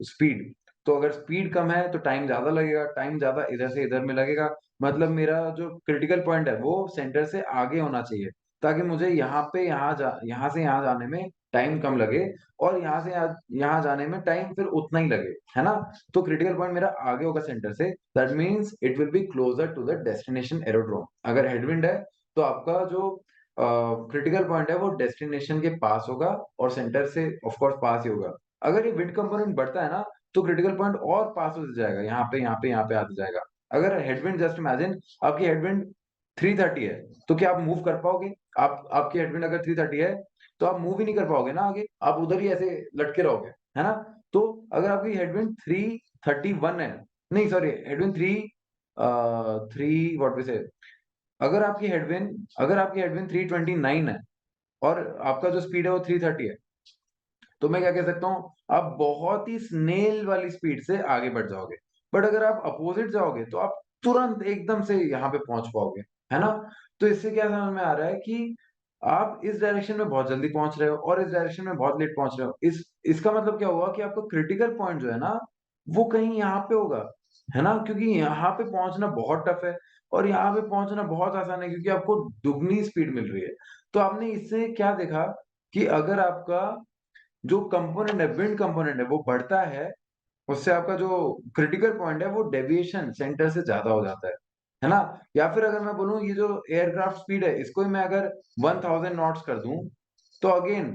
speed. तो अगर स्पीड कम है तो टाइम ज्यादा लगेगा, टाइम ज्यादा इधर से इधर में लगेगा, मतलब मेरा जो क्रिटिकल पॉइंट है वो सेंटर से आगे होना चाहिए, ताकि मुझे यहाँ से यहाँ जाने में टाइम कम लगे, और यहाँ से यहाँ जाने में टाइम फिर उतना ही लगे, है ना? तो क्रिटिकल पॉइंट मेरा आगे होगा सेंटर से, that means it will be closer to the destination aerodrome. अगर हेडविंड है तो आपका जो क्रिटिकल पॉइंट है वो डेस्टिनेशन के पास होगा, और सेंटर से ऑफ कोर्स पास ही होगा। अगर ये विंड कंपोनेंट बढ़ता है ना, तो क्रिटिकल पॉइंट और पास होते जाएगा, यहाँ पे आते जाएगा। अगर हेडविंड, जस्ट इमेजिन, आपकी हेडविंड 330 है, तो क्या आप मूव कर पाओगे? आपकी हेडविंड अगर 330 है, तो आप मूव ही नहीं कर पाओगे ना आगे, आप उधर ही ऐसे लटके रहोगे, है ना? तो अगर आपकी हेडविंड 331 है, नहीं sorry, headwind three what we say, अगर आपकी हेडविंड 329 है और आपका जो स्पीड है वो 330 है, तो मैं क्या कह सकता हूँ, आप बहुत ही स्नेल वाली स्पीड से आगे बढ़ जाओगे। बट अगर आप अपोजिट जाओगे तो आप तुरंत एकदम से यहाँ पे पहुंच पाओगे, है ना? तो इससे क्या समझ में आ रहा है कि आप इस डायरेक्शन में बहुत जल्दी पहुंच रहे हो और इस डायरेक्शन में बहुत लेट पहुंच रहे हो। इसका मतलब क्या हुआ कि आपका क्रिटिकल पॉइंट जो है ना, वो कहीं यहाँ पे होगा, है ना? क्योंकि यहाँ पे पहुंचना बहुत टफ है और यहाँ पे पहुंचना बहुत आसान है, क्योंकि आपको दुगनी स्पीड मिल रही है। तो आपने इससे क्या देखा कि अगर आपका जो कंपोनेंट है, विंड कंपोनेंट है, वो बढ़ता है, उससे आपका जो क्रिटिकल पॉइंट है वो डेविएशन सेंटर से ज्यादा हो जाता है ना? या फिर अगर मैं बोलूं, ये जो एयरक्राफ्ट स्पीड है इसको ही मैं अगर 1000 नॉट्स कर दूं, तो अगेन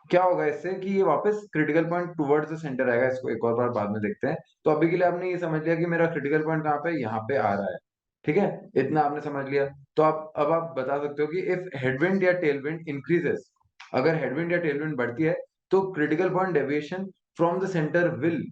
क्या होगा इससे कि ये वापस critical point towards the centre आएगा। इसको एक और बार बाद में देखते हैं। तो अभी के लिए आपने ये समझ लिया कि मेरा क्रिटिकल पॉइंट कहाँ पे, यहाँ पे आ रहा है। ठीक है, इतना आपने समझ लिया। तो आप बता सकते हो कि इफ हेडविंड या टेलविंड इंक्रीजेस, अगर हेडविंड या टेलविंड बढ़ती है तो critical point deviation from the centre will,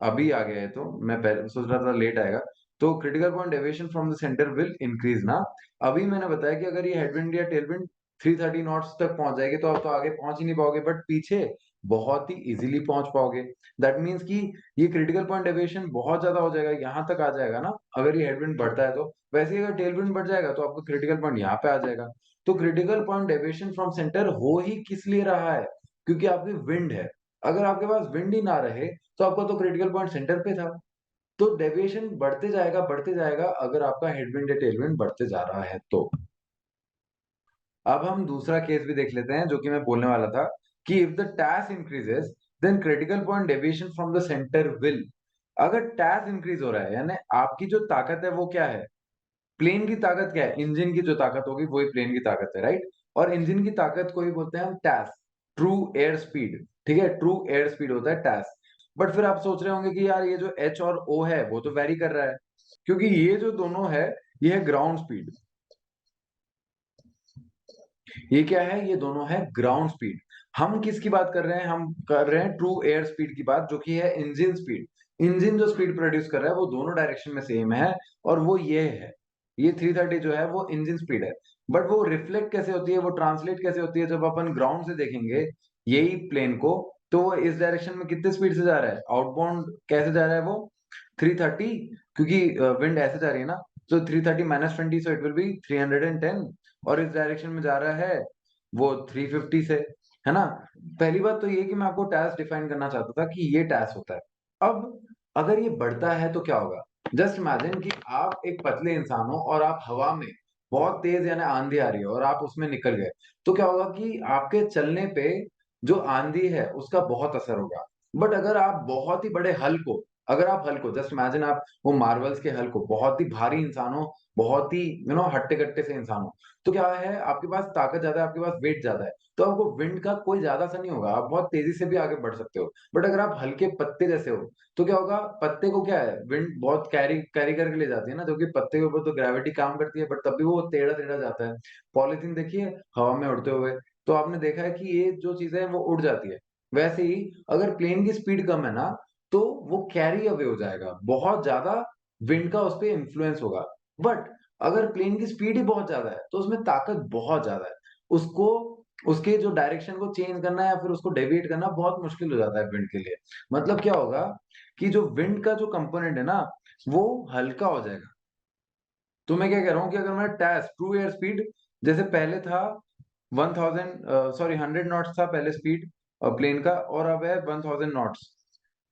अभी आ गया है तो मैं पहले सोच रहा था लेट आएगा, तो critical point deviation from the centre will increase ना। अभी मैंने बताया कि अगर ये हेडविंड या टेलविंड 330 नॉट्स तक पहुंच जाएगी तो आप तो आगे पहुंच ही नहीं पाओगे, बट पीछे बहुत ही इजीली पहुंच पाओगे। दैट मीन्स कि ये क्रिटिकल पॉइंट डेविएशन बहुत ज्यादा हो जाएगा, यहां तक आ जाएगा ना अगर ये हेडविंड बढ़ता है तो। वैसे ही अगर टेलविंड बढ़ जाएगा तो आपका क्रिटिकल पॉइंट यहाँ पे आ जाएगा। तो critical point deviation from centre हो ही किस लिए रहा है, क्योंकि आपकी विंड है। अगर आपके पास विंड ही ना रहे तो आपका तो क्रिटिकल पॉइंट सेंटर पे था। तो डेविएशन बढ़ते जाएगा अगर आपका हेडविंड या टेलविंड बढ़ते जा रहा है तो। अब हम दूसरा केस भी देख लेते हैं जो कि मैं बोलने वाला था कि if the TAS increases then critical point deviation from the centre will. अगर टैस इंक्रीज हो रहा है यानी आपकी जो ताकत है वो क्या है, प्लेन की ताकत क्या है, इंजन की जो ताकत होगी वही प्लेन की ताकत है, राइट। और इंजन की ताकत को ही बोलते हैं हम टैस, ट्रू एयर स्पीड। ठीक है, ट्रू एयर स्पीड होता है टैस। बट फिर आप सोच रहे होंगे कि यार ये जो एच और ओ है वो तो वेरी कर रहा है, क्योंकि ये जो दोनों है ये है ग्राउंड स्पीड। ये क्या है, ये दोनों है ग्राउंड स्पीड। हम किसकी बात कर रहे हैं, हम कर रहे हैं ट्रू एयर स्पीड की बात, जो कि है इंजन स्पीड। इंजन जो स्पीड प्रोड्यूस कर रहा है वो दोनों डायरेक्शन में सेम है, और वो ये है, ये 330 जो है वो इंजन स्पीड है। बट वो रिफ्लेक्ट कैसे होती है, वो ट्रांसलेट कैसे होती है, जब अपन ग्राउंड से देखेंगे यही प्लेन को, तो वो इस डायरेक्शन में कितने स्पीड से जा रहा है, आउटबाउंड कैसे जा रहा है वो 330, क्योंकि विंड ऐसे जा रही है ना। तो 330 -20, सो इट विल बी 310। और इस डायरेक्शन में जा रहा है वो 350 से, है ना। पहली बात तो ये कि मैं आपको टैस डिफाइन करना चाहता था कि ये टैस होता है। अब अगर ये बढ़ता है तो क्या होगा, जस्ट इमेजिन कि आप एक पतले इंसान हो और आप हवा में बहुत तेज यानी आंधी आ रही है और आप उसमें निकल गए, तो क्या होगा कि आपके चलने पे जो आंधी है उसका बहुत असर होगा। बट अगर आप बहुत ही बड़े हल को, अगर आप हल को जस्ट इमेजिन आप वो मार्वल्स के हल को, बहुत ही भारी इंसान हो, बहुत ही हट्टे कट्टे से इंसान हो, तो क्या है आपके पास ताकत ज्यादा है, आपके पास वेट ज्यादा है, तो आपको विंड का कोई ज्यादा असर नहीं होगा, आप बहुत तेजी से भी आगे बढ़ सकते हो। बट अगर आप हल्के पत्ते जैसे हो तो क्या होगा, पत्ते को क्या है विंड बहुत कैरी कैरी करके ले जाती है ना, जो कि पत्ते के ऊपर तो ग्रेविटी काम करती है, बट तब भी वो टेढ़ा टेढ़ा जाता है। पॉलिथीन देखिए हवा में उड़ते हुए, तो आपने देखा है कि ये जो चीजें हैं वो उड़ जाती है। वैसे ही अगर प्लेन की स्पीड कम है ना, तो वो कैरी अवे हो जाएगा, बहुत ज्यादा विंड का उस पर इंफ्लुएंस होगा। बट अगर प्लेन की स्पीड ही बहुत ज्यादा है तो उसमें ताकत बहुत ज्यादा है, उसको उसके जो डायरेक्शन को चेंज करना या फिर उसको डेविएट करना बहुत मुश्किल हो जाता है विंड के लिए। मतलब क्या होगा कि जो विंड का जो कंपोनेंट है ना वो हल्का हो जाएगा। तो मैं क्या कह रहा हूँ कि अगर मैं टैस ट्रू एयर स्पीड जैसे पहले था 100 नॉट्स था पहले स्पीड प्लेन का, और अब है 1000 नॉट्स,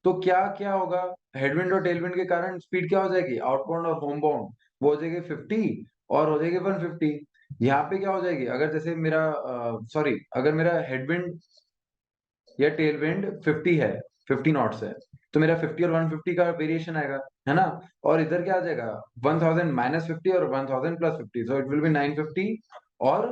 तो क्या क्या होगा, हेडविंड और टेलविंड के कारण स्पीड क्या हो जाएगी, आउटबाउंड और होमबाउंड वो हो जाएगी 50 और हो जाएगी 150। यहाँ पे क्या हो जाएगी, अगर जैसे मेरा अगर मेरा हेडविंड या टेल विंड 50 है, 50 नॉट्स है, तो मेरा 50 और 150 का वेरिएशन आएगा, है ना। और इधर क्या आ जाएगा 1000 -50 और 1000 +50, सो इट विल बी 950 और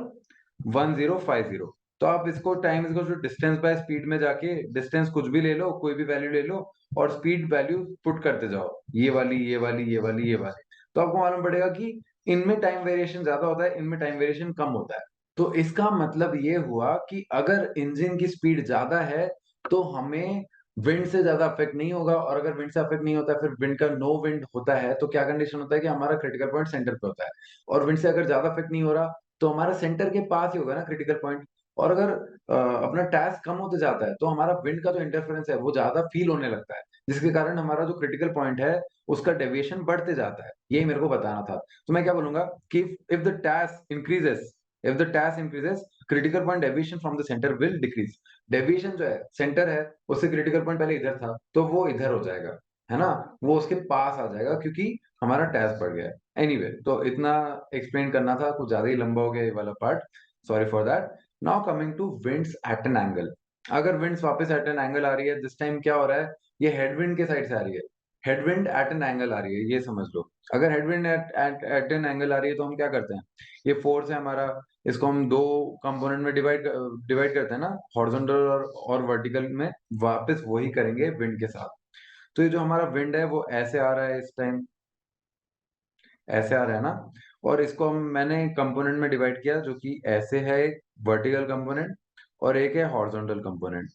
1050। तो आप इसको टाइम इसको जो डिस्टेंस बाय स्पीड में जाके डिस्टेंस कुछ भी ले लो, कोई भी वैल्यू ले लो और स्पीड वैल्यू पुट करते जाओ, ये वाली ये वाली ये वाली ये वाली, तो आपको मालूम पड़ेगा कि इनमें टाइम वेरिएशन ज्यादा होता है, इनमें टाइम वेरिएशन कम होता है। तो इसका मतलब ये हुआ कि अगर इंजन की स्पीड ज्यादा है तो हमें विंड से ज्यादा अफेक्ट नहीं होगा, और अगर विंड से अफेक्ट नहीं होता, फिर विंड का नो विंड होता है, तो क्या कंडीशन होता है कि हमारा क्रिटिकल पॉइंट सेंटर पे होता है। और विंड से अगर ज्यादा अफेक्ट नहीं हो रहा तो हमारा सेंटर के पास ही होगा ना क्रिटिकल पॉइंट। और अगर अपना टास्क कम होते जाता है तो हमारा विंड का जो इंटरफेरेंस है वो ज्यादा फील होने लगता है, जिसके कारण हमारा जो क्रिटिकल पॉइंट है उसका डेविएशन बढ़ते जाता है। यही मेरे को बताना था। तो मैं क्या बोलूंगा कि if the task increases, if the task increases critical point deviation from the center will decrease। Deviation जो है सेंटर है उससे क्रिटिकल पॉइंट पहले इधर था तो वो इधर हो जाएगा, है ना, वो उसके पास आ जाएगा क्योंकि हमारा टैस बढ़ गया है। एनीवे तो इतना एक्सप्लेन करना था, कुछ ज्यादा ही लंबा हो गया ये वाला part, sorry for that. Now coming to winds at an angle. अगर विंड्स वापस एट एन एंगल आ रही है, दिस टाइम क्या हो रहा है, ये हेडविंड के साइड से आ रही है, हेडविंड एट एन एंगल आ रही है, ये समझ लो। अगर हेडविंड एट एन एंगल आ रही है तो हम क्या करते हैं, ये फोर्स है हमारा, इसको हम दो कंपोनेंट में डिवाइड करते हैं ना, हॉरिजॉन्टल और वर्टिकल में, वापस वही करेंगे विंड के साथ। तो ये जो हमारा विंड है वो ऐसे आ रहा है इस टाइम, ऐसे आ रहा है ना, और इसको मैंने कंपोनेंट में डिवाइड किया, जो कि ऐसे है, एक वर्टिकल कंपोनेंट और एक है हॉरिजॉन्टल कंपोनेंट,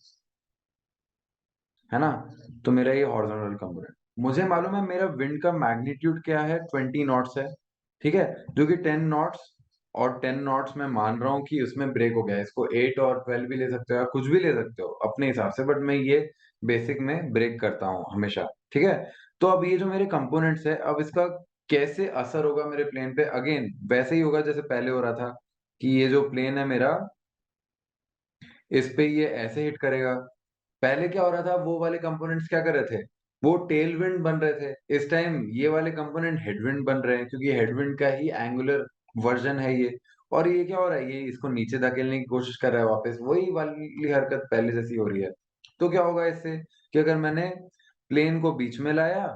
है ना। तो मेरा ये हॉरिजॉन्टल कंपोनेंट, मुझे मालूम है मेरा विंड का मैग्नीट्यूड क्या है, 20 नॉट्स है, ठीक है, जो कि 10 नॉट्स, और 10 नॉट्स मैं मान रहा हूँ कि उसमें ब्रेक हो गया है। इसको 8 और 12 भी ले सकते हो या कुछ भी ले सकते हो अपने हिसाब से, बट मैं ये बेसिक में ब्रेक करता हूँ हमेशा, ठीक है। तो अब ये जो मेरे कंपोनेंट्स है, अब इसका कैसे असर होगा मेरे प्लेन पे, अगेन वैसे ही होगा जैसे पहले हो रहा था, कि ये जो प्लेन है मेरा, इस पे ये ऐसे हिट करेगा। पहले क्या हो रहा था, वो वाले कंपोनेंट्स क्या कर रहे थे, वो टेल विंड बन रहे थे, इस टाइम ये वाले कंपोनेंट हेडविंड बन रहे हैं, क्योंकि हेडविंड का ही एंगुलर वर्जन है ये। और ये क्या हो रहा है, ये इसको नीचे धकेलने की कोशिश कर रहा है, वापस वही वाली हरकत पहले जैसी हो रही है। तो क्या होगा इससे, कि अगर मैंने प्लेन को बीच में लाया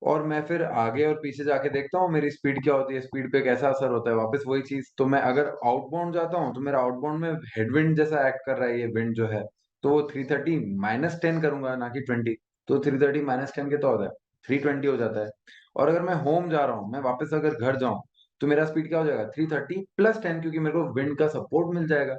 और मैं फिर आगे और पीछे जाके देखता हूँ मेरी स्पीड क्या होती है, स्पीड पे कैसा असर होता है, वापस वही चीज। तो मैं अगर आउटबाउंड जाता हूँ तो मेरा आउटबाउंड में हेडविंड जैसा एक्ट कर रहा है ये विंड जो है, तो वो 330 -10 करूंगा ना कि 20। तो 330 -10 के तो होता है 320 हो जाता है। और अगर मैं होम जा रहा हूँ, मैं वापस अगर घर जाऊं, तो मेरा स्पीड क्या हो जाएगा, 330 +10, क्योंकि मेरे को विंड का सपोर्ट मिल जाएगा,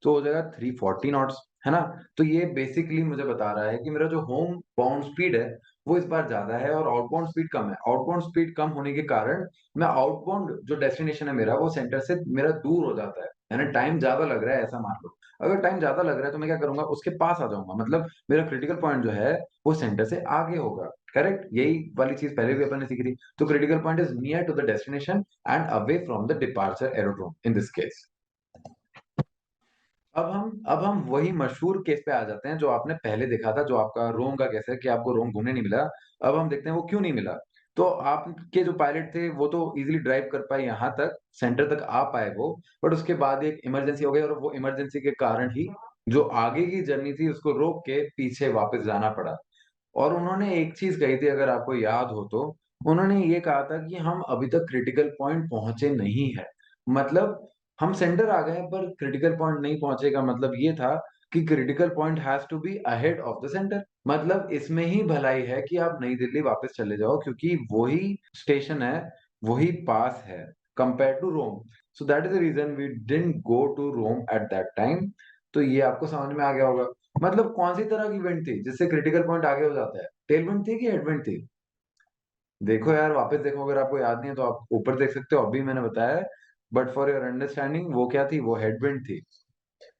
तो हो जाएगा 340 नॉट्स, है ना। तो ये बेसिकली मुझे बता रहा है कि मेरा जो होम बाउंड स्पीड है वो इस बार ज्यादा है और आउटबाउंड स्पीड कम है। आउटबाउंड स्पीड कम होने के कारण मैं आउटबाउंड जो डेस्टिनेशन है मेरा, वो सेंटर से मेरा दूर हो जाता है, यानी टाइम ज्यादा लग रहा है ऐसा मान लो। अगर टाइम ज्यादा लग रहा है तो मैं क्या करूंगा, उसके पास आ जाऊंगा, मतलब मेरा क्रिटिकल पॉइंट जो है वो सेंटर से आगे होगा। करेक्ट, यही वाली चीज पहले भी अपन ने सीखी थी। तो critical point is near to the destination and away from the departure aerodrome in this case. अब हम वही मशहूर केस पे आ जाते हैं जो आपने पहले देखा था, जो आपका रोम का केस है कि आपको रोम घूमने नहीं मिला। अब हम देखते हैं वो क्यों नहीं मिला। तो आपके जो पायलट थे वो तो इजीली ड्राइव कर पाए, यहाँ तक सेंटर तक आ पाए वो, बट उसके बाद एक इमरजेंसी हो गई और वो इमरजेंसी के कारण ही जो आगे की जर्नी थी उसको रोक के पीछे वापस जाना पड़ा। और उन्होंने एक चीज कही थी, अगर आपको याद हो तो, उन्होंने ये कहा था कि हम अभी तक क्रिटिकल पॉइंट पहुंचे नहीं है। मतलब हम सेंटर आ गए पर क्रिटिकल पॉइंट नहीं पहुंचे का मतलब ये था कि critical point has to be ahead of the centre. मतलब इसमें ही भलाई है कि आप नई दिल्ली वापस चले जाओ, क्योंकि वही स्टेशन है, वही पास है compare to Rome. So that is the reason we didn't go to Rome at that time. तो ये आपको समझ में आ गया होगा। मतलब कौन सी तरह की विंड थी जिससे क्रिटिकल पॉइंट आगे हो जाता है, टेल विंड थी कि हेड विंड थी? देखो यार, वापस देखो, अगर आपको याद नहीं है तो आप ऊपर देख सकते हो, अभी मैंने बताया है। बट फॉर योर अंडरस्टैंडिंग, वो क्या थी, वो हेडविंड थी।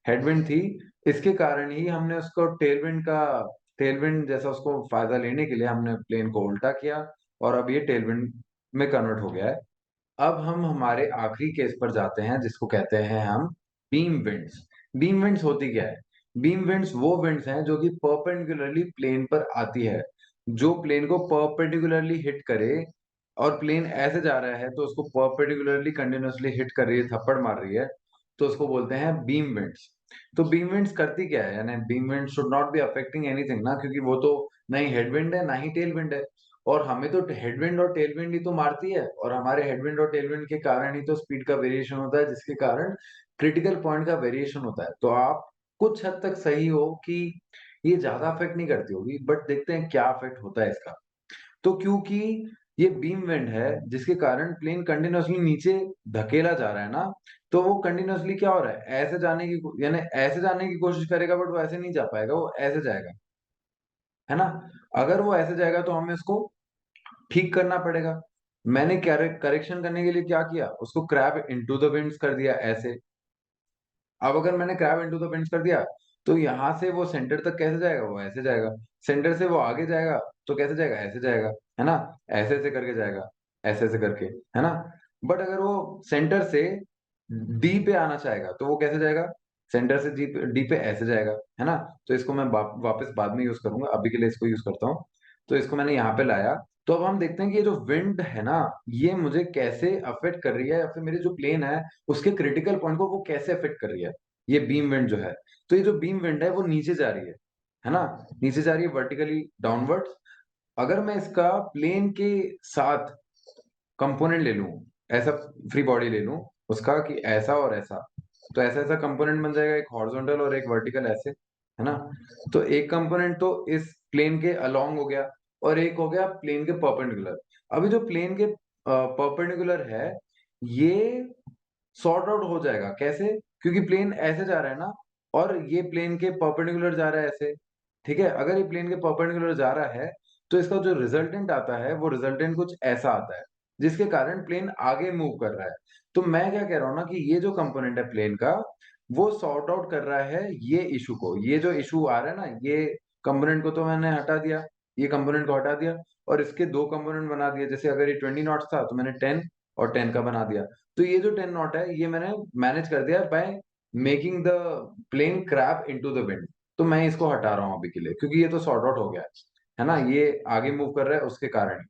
हेडविंड थी, इसके कारण ही हमने उसको टेलविंड जैसा उसको फायदा लेने के लिए हमने प्लेन को उल्टा किया, और अब ये टेलविंड में कन्वर्ट हो गया है। अब हम हमारे आखिरी केस पर जाते हैं, जिसको कहते हैं हम बीम विंड्स। बीम विंड्स होती क्या है? बीम विंड्स वो विंड्स हैं जो कि परपेंडिकुलरली प्लेन पर आती है, जो प्लेन को परपेंडिकुलरली हिट करे, और प्लेन ऐसे जा रहा है तो उसको परपेंडिकुलरली कंटिन्यूअसली हिट कर रही है, थप्पड़ मार रही है, तो उसको बोलते हैं बीम विंड्स। तो बीम विंड्स करती क्या है, यानी beam wind should not be affecting anything ना, क्योंकि वो तो ना ही हेडविंड है ना ही टेल विंड है। और हमें तो हेडविंड और टेलविंड ही तो मारती है, और हमारे हेडविंड और टेलविंड के कारण ही तो स्पीड का वेरिएशन होता है, जिसके कारण क्रिटिकल पॉइंट का वेरिएशन होता है। तो आप कुछ हद तक सही हो कि ये ज्यादा अफेक्ट नहीं करती होगी, बट देखते हैं क्या अफेक्ट होता है इसका। तो क्योंकि ये बीम विंड है, जिसके कारण प्लेन कंटिन्यूअसली नीचे धकेला जा रहा है ना, तो वो कंटिन्यूअसली क्या हो रहा है, ऐसे जाने की यानी ऐसे जाने की कोशिश करेगा, बट वो ऐसे नहीं जा पाएगा, वो ऐसे जाएगा, है ना। अगर वो ऐसे जाएगा तो हमें उसको ठीक करना पड़ेगा। मैंने करेक्शन करने के लिए क्या किया, उसको क्रैब इनटू द विंड्स कर दिया ऐसे। अब अगर मैंने क्रैब इनटू द विंड्स कर दिया, तो यहां से वो सेंटर तक कैसे जाएगा, वो ऐसे जाएगा। सेंटर से वो आगे जाएगा तो कैसे जाएगा, ऐसे जाएगा, है ना। ऐसे ऐसे करके जाएगा, ऐसे ऐसे करके, है ना। बट अगर वो सेंटर से डी पे आना चाहेगा तो वो कैसे जाएगा, सेंटर से डी पे ऐसे जाएगा, है ना। तो इसको मैं वापस बाद में यूज करूंगा, अभी के लिए इसको यूज करता हूँ। तो इसको मैंने यहाँ पे लाया। तो अब हम देखते हैं कि ये जो विंड है ना, ये मुझे कैसे अफेक्ट कर रही है, या फिर मेरे जो प्लेन है उसके क्रिटिकल पॉइंट को वो कैसे अफेक्ट कर रही है, ये बीम विंड जो है। तो ये जो बीम विंड है वो नीचे जा रही है ना, नीचे जा रही है वर्टिकली डाउनवर्ड्स। अगर मैं इसका प्लेन के साथ कंपोनेंट ले लूं, ऐसा फ्री बॉडी ले लूं उसका कि ऐसा और ऐसा, तो ऐसा ऐसा कंपोनेंट बन जाएगा, एक हॉरिजॉन्टल और एक वर्टिकल ऐसे, है ना। तो एक कंपोनेंट तो इस प्लेन के अलोंग हो गया और एक हो गया प्लेन के परपेंडिकुलर। अभी जो प्लेन के परपेंडिकुलर है ये सॉर्ट आउट हो जाएगा कैसे, क्योंकि प्लेन ऐसे जा रहा है ना और ये प्लेन के परपेंडिकुलर जा रहा है ऐसे, ठीक है। अगर ये प्लेन के परपेंडिकुलर जा रहा है तो इसका जो रिजल्टेंट आता है वो रिजल्टेंट कुछ ऐसा आता है, जिसके कारण प्लेन आगे मूव कर रहा है। तो मैं क्या कह रहा हूँ ना कि ये जो कंपोनेंट है प्लेन का वो सॉर्ट आउट कर रहा है ये इशू को, ये जो इशू आ रहा है ना, ये कंपोनेंट को तो मैंने हटा दिया, ये कंपोनेंट को हटा दिया और इसके दो कंपोनेंट बना दिए। जैसे अगर ये 20 नॉट्स था तो मैंने 10 और 10 का बना दिया। तो ये जो 10 नॉट है ये मैंने मैनेज कर दिया by making the plane crab into the wind. तो मैं इसको हटा रहा हूं अभी के लिए, क्योंकि ये तो सॉर्ट आउट हो गया है ना, ये आगे मूव कर रहा है उसके कारण।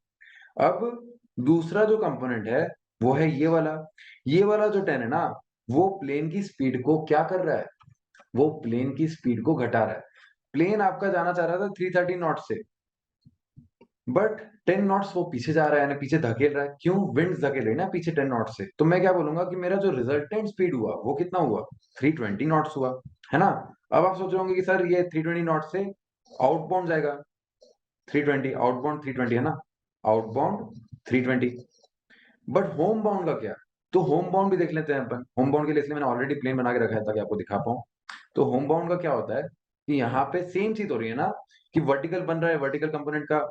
अब दूसरा जो कंपोनेंट है वो है ये वाला जो 10 है ना, वो प्लेन की स्पीड को क्या कर रहा है, वो प्लेन की स्पीड को घटा रहा है। प्लेन आपका जाना चाह रहा था 330 नॉट से, बट 10 नॉट्स वो पीछे जा रहा है, यानी पीछे धकेल रहा है। क्यों? विंड्स धकेल रही है ना पीछे 10 नॉट से। तो मैं क्या बोलूंगा कि मेरा जो रिजल्टेंट स्पीड हुआ वो कितना हुआ, 320 नॉट्स हुआ, है ना। अब आप सोच रहे होंगे कि सर ये 320 नॉट से आउटबाउंड जाएगा, 320 आउटबाउंड 320 है ना, आउटबाउंड 320। बट होम बाउंड का क्या? तो होम बाउंड भी देख लेते हैं अपन। होम बाउंड के लिए इसलिए मैंने ऑलरेडी प्लेन बना के रखा है ताकि आपको दिखा पाऊं। तो होम बाउंड का क्या होता है कि यहाँ पे सेम चीज हो रही है ना, कि वर्टिकल बन रहा है, वर्टिकल कंपोनेंट का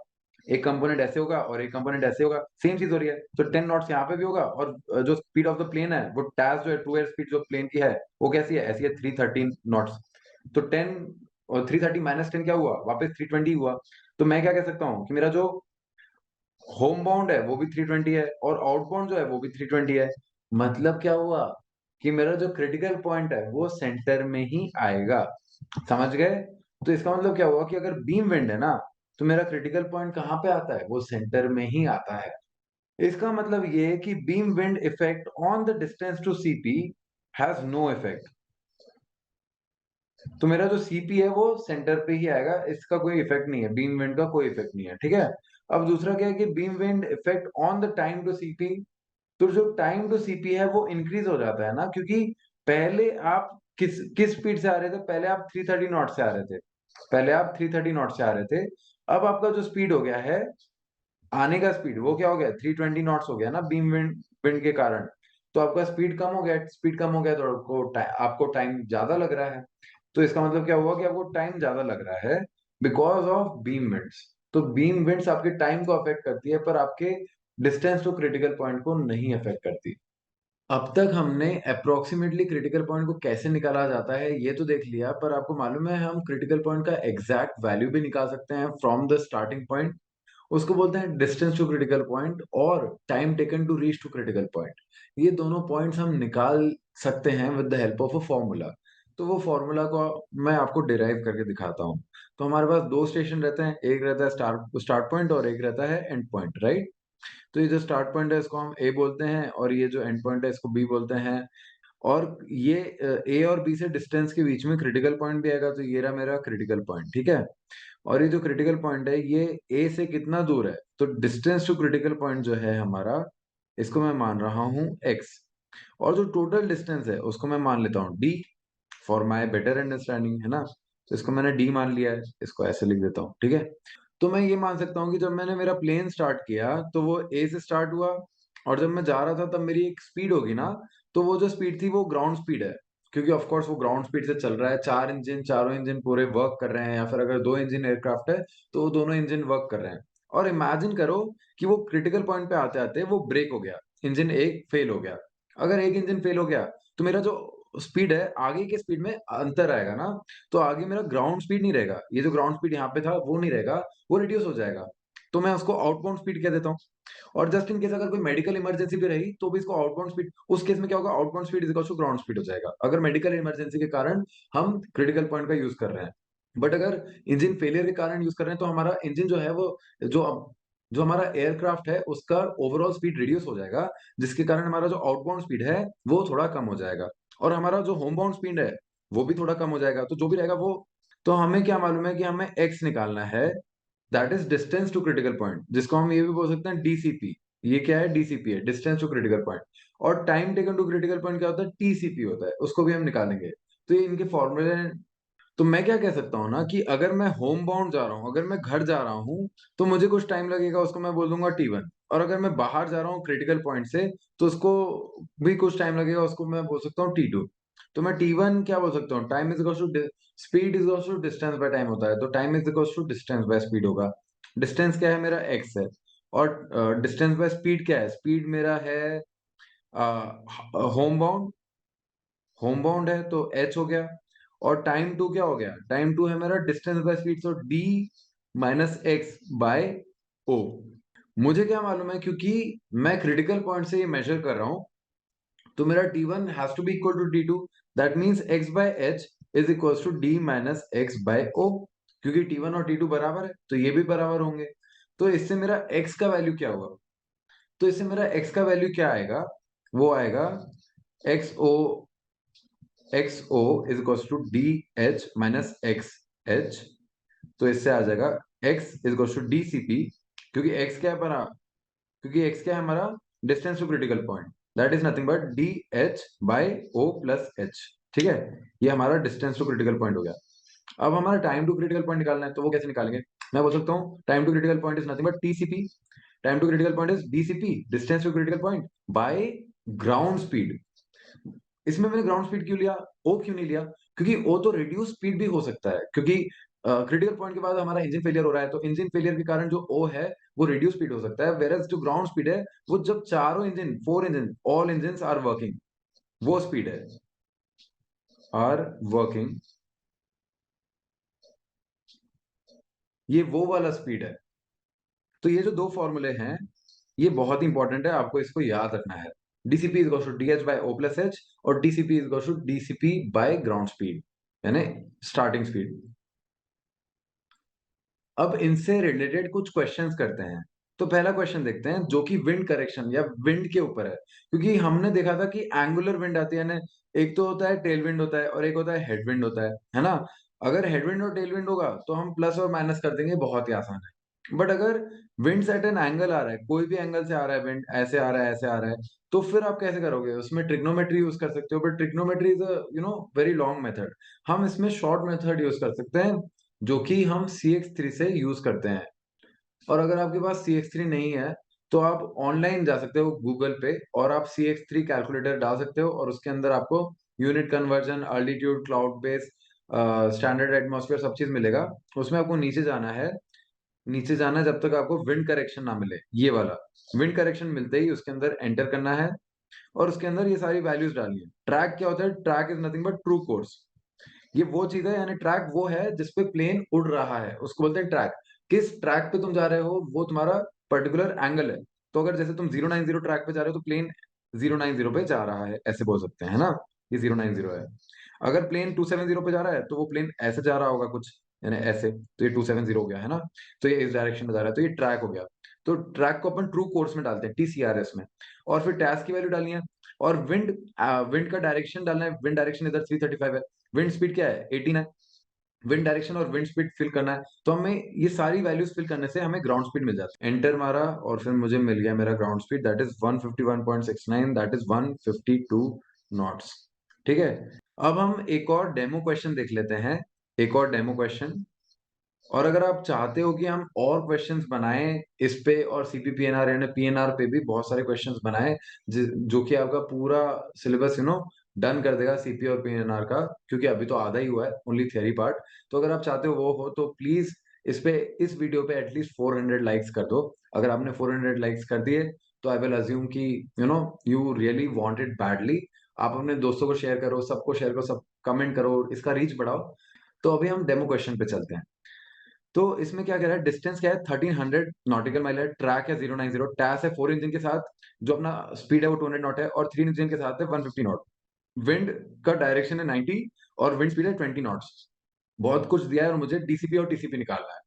एक कंपोनेंट ऐसे होगा और एक कंपोनेंट ऐसे होगा, सेम चीज हो रही है। तो 10 नॉट्स यहाँ पे भी होगा और जो स्पीड ऑफ द प्लेन है वो टैस जो है टू एयर स्पीड जो प्लेन की है वो कैसी है, ऐसी है 313 नॉट्स। तो 10 और 330 माइनस 10 क्या हुआ, वापस 320 हुआ। तो मैं क्या कह सकता हूँ कि मेरा जो होम बाउंड है वो भी 320 है और आउटबाउंड जो है वो भी 320 है। मतलब क्या हुआ कि मेरा जो क्रिटिकल पॉइंट है वो सेंटर में ही आएगा, समझ गए। तो इसका मतलब क्या हुआ कि अगर बीम विंड है ना तो मेरा क्रिटिकल पॉइंट कहाँ पे आता है, वो सेंटर में ही आता है। इसका मतलब ये है कि beam wind effect on the distance to CP has no effect. तो मेरा जो सीपी है वो सेंटर पे ही आएगा, इसका कोई इफेक्ट नहीं है, बीम विंड का कोई इफेक्ट नहीं है, ठीक है। अब दूसरा क्या है कि beam wind effect on the time to CP. तो जो टाइम टू सीपी है वो इंक्रीज हो जाता है ना, क्योंकि पहले आप किस किस स्पीड से आ रहे थे, पहले आप 330 नॉट से आ रहे थे, पहले आप 330 नॉट से आ रहे थे। अब आपका जो स्पीड हो गया है आने का स्पीड वो क्या हो गया, 320 नॉट्स हो गया ना बीम विंड विंड के कारण। तो आपका स्पीड कम हो गया, स्पीड कम हो गया तो आपको टाइम ज्यादा लग रहा है। तो इसका मतलब क्या हुआ कि आपको टाइम ज्यादा लग रहा है बिकॉज ऑफ बीम विंड्स। तो बीम विंड्स आपके टाइम को अफेक्ट करती है पर आपके डिस्टेंस टू क्रिटिकल पॉइंट को नहीं अफेक्ट करती। अब तक हमने अप्रोक्सीमेटली क्रिटिकल पॉइंट को कैसे निकाला जाता है ये तो देख लिया, पर आपको मालूम है हम क्रिटिकल पॉइंट का एग्जैक्ट वैल्यू भी निकाल सकते हैं फ्रॉम द स्टार्टिंग पॉइंट। उसको बोलते हैं डिस्टेंस टू क्रिटिकल पॉइंट और time taken to reach to critical point. ये दोनों पॉइंट्स हम निकाल सकते हैं with the help of a formula. तो वो फॉर्मूला को मैं आपको डिराइव करके दिखाता हूँ। तो हमारे पास दो स्टेशन रहते हैं, एक रहता है स्टार्ट पॉइंट और एक रहता है एंड पॉइंट, राइट। तो ये जो स्टार्ट पॉइंट है इसको हम ए बोलते हैं और ये जो एंड पॉइंट है इसको बी बोलते हैं। और ये ए और बी से डिस्टेंस के बीच में क्रिटिकल पॉइंट भी आएगा, तो ये रहा मेरा क्रिटिकल पॉइंट, ठीक है। और ये जो क्रिटिकल पॉइंट है ये ए से कितना दूर है, तो डिस्टेंस टू क्रिटिकल पॉइंट जो है हमारा, इसको मैं मान रहा हूं एक्स। और जो टोटल डिस्टेंस है उसको मैं मान लेता हूँ D, for my better understanding, है ना। तो इसको मैंने डी मान लिया है, इसको ऐसे लिख देता हूँ, ठीक है। तो मैं ये मान सकता हूँ कि जब मैंने मेरा प्लेन स्टार्ट किया तो वो ए से स्टार्ट हुआ और जब मैं जा रहा था तब मेरी एक स्पीड होगी ना, तो वो जो स्पीड थी वो ग्राउंड स्पीड है, क्योंकि ऑफ कोर्स वो ग्राउंड स्पीड से चल रहा है। चार इंजन, चारों इंजन पूरे वर्क कर रहे हैं, या फिर अगर दो इंजन एयरक्राफ्ट है तो वो दोनों इंजन वर्क कर रहे हैं। और इमेजिन करो कि वो क्रिटिकल पॉइंट पे आते आते वो ब्रेक हो गया, इंजन एक फेल हो गया। अगर एक इंजन फेल हो गया तो मेरा जो स्पीड है आगे के स्पीड में अंतर आएगा ना। तो आगे मेरा ग्राउंड स्पीड नहीं रहेगा, ये जो ग्राउंड स्पीड यहाँ पे था वो नहीं रहेगा, वो रिड्यूस हो जाएगा। तो मैं उसको आउटबाउंड स्पीड कह देता हूँ। और जस्ट इन केस अगर कोई मेडिकल इमरजेंसी भी रही तो भी इसको आउटबाउंड स्पीड, उस केस में क्या होगा, outbound speed is equal to ground speed हो जाएगा, अगर मेडिकल इमरजेंसी के कारण हम क्रिटिकल पॉइंट का यूज कर रहे हैं। बट अगर इंजन फेलियर के कारण यूज कर रहे हैं तो हमारा इंजन जो है वो जो जो हमारा एयरक्राफ्ट है उसका ओवरऑल स्पीड रिड्यूस हो जाएगा, जिसके कारण हमारा जो आउटबाउंड स्पीड है वो थोड़ा कम हो जाएगा और हमारा जो होम बाउंड स्पीड है वो भी थोड़ा कम हो जाएगा। तो जो भी रहेगा वो, तो हमें क्या मालूम है कि हमें एक्स निकालना है, that is distance to critical point, जिसको हम ये भी बोल सकते हैं डीसीपी, ये क्या है, डीसीपी है, डिस्टेंस टू क्रिटिकल पॉइंट। और time taken to critical point क्या होता है, टीसीपी होता है, उसको भी हम निकालेंगे। तो ये इनके फॉर्मूले हैं। तो मैं क्या कह सकता हूँ ना कि अगर मैं होम बाउंड जा रहा हूँ, अगर मैं घर जा रहा हूँ, तो मुझे कुछ टाइम लगेगा, उसको मैं बोल दूंगा T1। और अगर मैं बाहर जा रहा हूँ क्रिटिकल पॉइंट से, तो उसको भी कुछ टाइम लगेगा, उसको मैं बोल सकता हूँ T2। तो मैं T1 क्या बोल सकता हूँ, time is equal to speed is equal to distance by time होता है, तो time is equal to distance by speed होगा। डिस्टेंस क्या है मेरा, x है। और डिस्टेंस बाय स्पीड क्या है, स्पीड मेरा है होम बाउंड, होम बाउंड है तो h हो गया। और टाइम टू क्या हो गया, टाइम टू है मेरा distance by speed, so d minus x by O. मुझे क्या मालूम है, क्योंकि मैं क्रिटिकल पॉइंट से ये मेजर कर रहा हूं, तो मेरा t1 has to be equal to t2। That means x by h is equal to d minus x by o। क्योंकि t1 और t2 बराबर है, तो ये भी बराबर होंगे। तो इससे मेरा x का वैल्यू क्या होगा, तो इससे मेरा x का वैल्यू क्या आएगा, वो आएगा xo is equal to D H minus x H. तो इससे आ जाएगा x is equal to D C P, क्योंकि x क्या है हमारा, क्योंकि x क्या है हमारा, distance to critical point, that is nothing but D H by O plus H. ठीक है, ये हमारा डिस्टेंस टू क्रिटिकल पॉइंट हो गया। अब हमारा टाइम टू क्रिटिकल पॉइंट निकालना है, तो वो कैसे निकालेंगे, मैं बोल सकता हूँ time to critical point is nothing but TCP. Time to critical point is DCP, distance to critical point, by ground speed. इसमें मैंने ग्राउंड स्पीड क्यों लिया, ओ क्यों नहीं लिया, क्योंकि ओ तो रिड्यूस स्पीड भी हो सकता है, क्योंकि क्रिटिकल पॉइंट के बाद हमारा इंजन फेलियर हो रहा है, तो इंजन फेलियर के कारण जो ओ है वो रिड्यूस स्पीड हो सकता है। वेरएज जो ग्राउंड स्पीड है, वो जब चारों engine, four engine, all engine are working, वो स्पीड है, आर वर्किंग, ये वो वाला स्पीड है। तो ये जो दो फॉर्मूले हैं, ये बहुत ही इंपॉर्टेंट है, आपको इसको याद रखना है। DCP is to D H by O plus H, और TCP is to DCP by ground speed, यानी स्टार्टिंग स्पीड। अब इनसे रिलेटेड कुछ क्वेश्चंस करते हैं। तो पहला क्वेश्चन देखते हैं, जो कि विंड करेक्शन या विंड के ऊपर है, क्योंकि हमने देखा था कि एंगुलर विंड आती है ना, एक तो होता है टेल विंड होता है, और एक होता है हेड विंड होता है ना। अगर हेड विंड और टेल विंड होगा तो हम प्लस और माइनस कर देंगे, बहुत ही आसान है। बट अगर विंड एट एन एंगल आ रहा है, कोई भी एंगल से आ रहा है विंड, ऐसे आ रहा है, ऐसे आ रहा है, तो फिर आप कैसे करोगे, उसमें ट्रिग्नोमेट्री यूज कर सकते हो, but trigonometry is very long method. हम इसमें शॉर्ट मेथड यूज कर सकते हैं, जो कि हम CX3 से यूज करते हैं। और अगर आपके पास CX3 नहीं है, तो आप ऑनलाइन जा सकते हो गूगल पे, और आप CX3 कैलकुलेटर डाल सकते हो, और उसके अंदर आपको unit conversion, altitude, cloud base, standard atmosphere, सब चीज मिलेगा। उसमें आपको नीचे जाना है, नीचे जाना है जब तक आपको विंड करेक्शन ना मिले, ये वाला। विंड करेक्शन मिलते ही उसके अंदर एंटर करना है, और उसके अंदर ये सारी वैल्यूज डालनी है। ट्रैक क्या होता है, track is nothing but true course. ये वो चीज है, यानी ट्रैक वो है जिसपे प्लेन उड़ रहा है, उसको बोलते हैं ट्रैक। किस ट्रैक पे तुम जा रहे हो, वो तुम्हारा पर्टिकुलर एंगल है। तो अगर जैसे तुम 090 ट्रैक पे जा रहे हो, तो प्लेन 090 पे जा रहा है, ऐसे बोल सकते हैं, है ना, ये 090 है। अगर प्लेन 270 पे जा रहा है, तो वो प्लेन ऐसे जा रहा होगा कुछ, यानी ऐसे, तो ये 270 हो गया, है ना। तो ये इस डायरेक्शन में जा रहा है, तो ये ट्रैक हो गया। तो ट्रैक को अपन ट्रू कोर्स में डालते हैं, TCRS में। और फिर टैस की वैल्यू डालनी है, और विंड विंड का डायरेक्शन डालना है। विंड डायरेक्शन इधर 335 है, विंड स्पीड क्या है, 18 है। विंड डायरेक्शन और विंड स्पीड फिल करना है, तो हमें ये सारी वैल्यूज फिल करने से हमें ग्राउंड स्पीड मिल जाती है। एंटर मारा, और फिर मुझे मिल गया मेरा ground speed, that is 151.69, that is 152 knots. ठीक है, अब हम एक और डेमो क्वेश्चन देख लेते हैं, एक और डेमो क्वेश्चन। और अगर आप चाहते हो कि हम और क्वेश्चंस बनाएं इस पे, और CPPNR यानी PNR पे भी बहुत सारे क्वेश्चंस बनाएं, जो कि आपका पूरा सिलेबस डन कर देगा CP और PNR का, क्योंकि अभी तो आधा ही हुआ है, ओनली थियरी पार्ट। तो अगर आप चाहते हो वो हो, तो प्लीज इस वीडियो पे एटलीस्ट 400 लाइक्स कर दो। अगर आपने 400 लाइक्स कर दिए, तो आई विल अज्यूम कि you really want it badly. आप अपने दोस्तों को शेयर करो, सबको शेयर करो, सब कमेंट करो, इसका रीच बढ़ाओ। तो अभी हम डेमो क्वेश्चन पे चलते हैं। तो इसमें क्या कह रहा है, डिस्टेंस क्या है, 1300 नॉटिकल माइल है, ट्रैक है 090, टैस है 4 इंजन के साथ, जो अपना स्पीड है वो 200 नॉट है, और 3 इंजन के साथ है 150 नॉट। विंड का डायरेक्शन है 90, और विंड स्पीड है 20 नॉट्स। बहुत कुछ दिया है, और मुझे डीसीपी और टीसीपी निकालना है।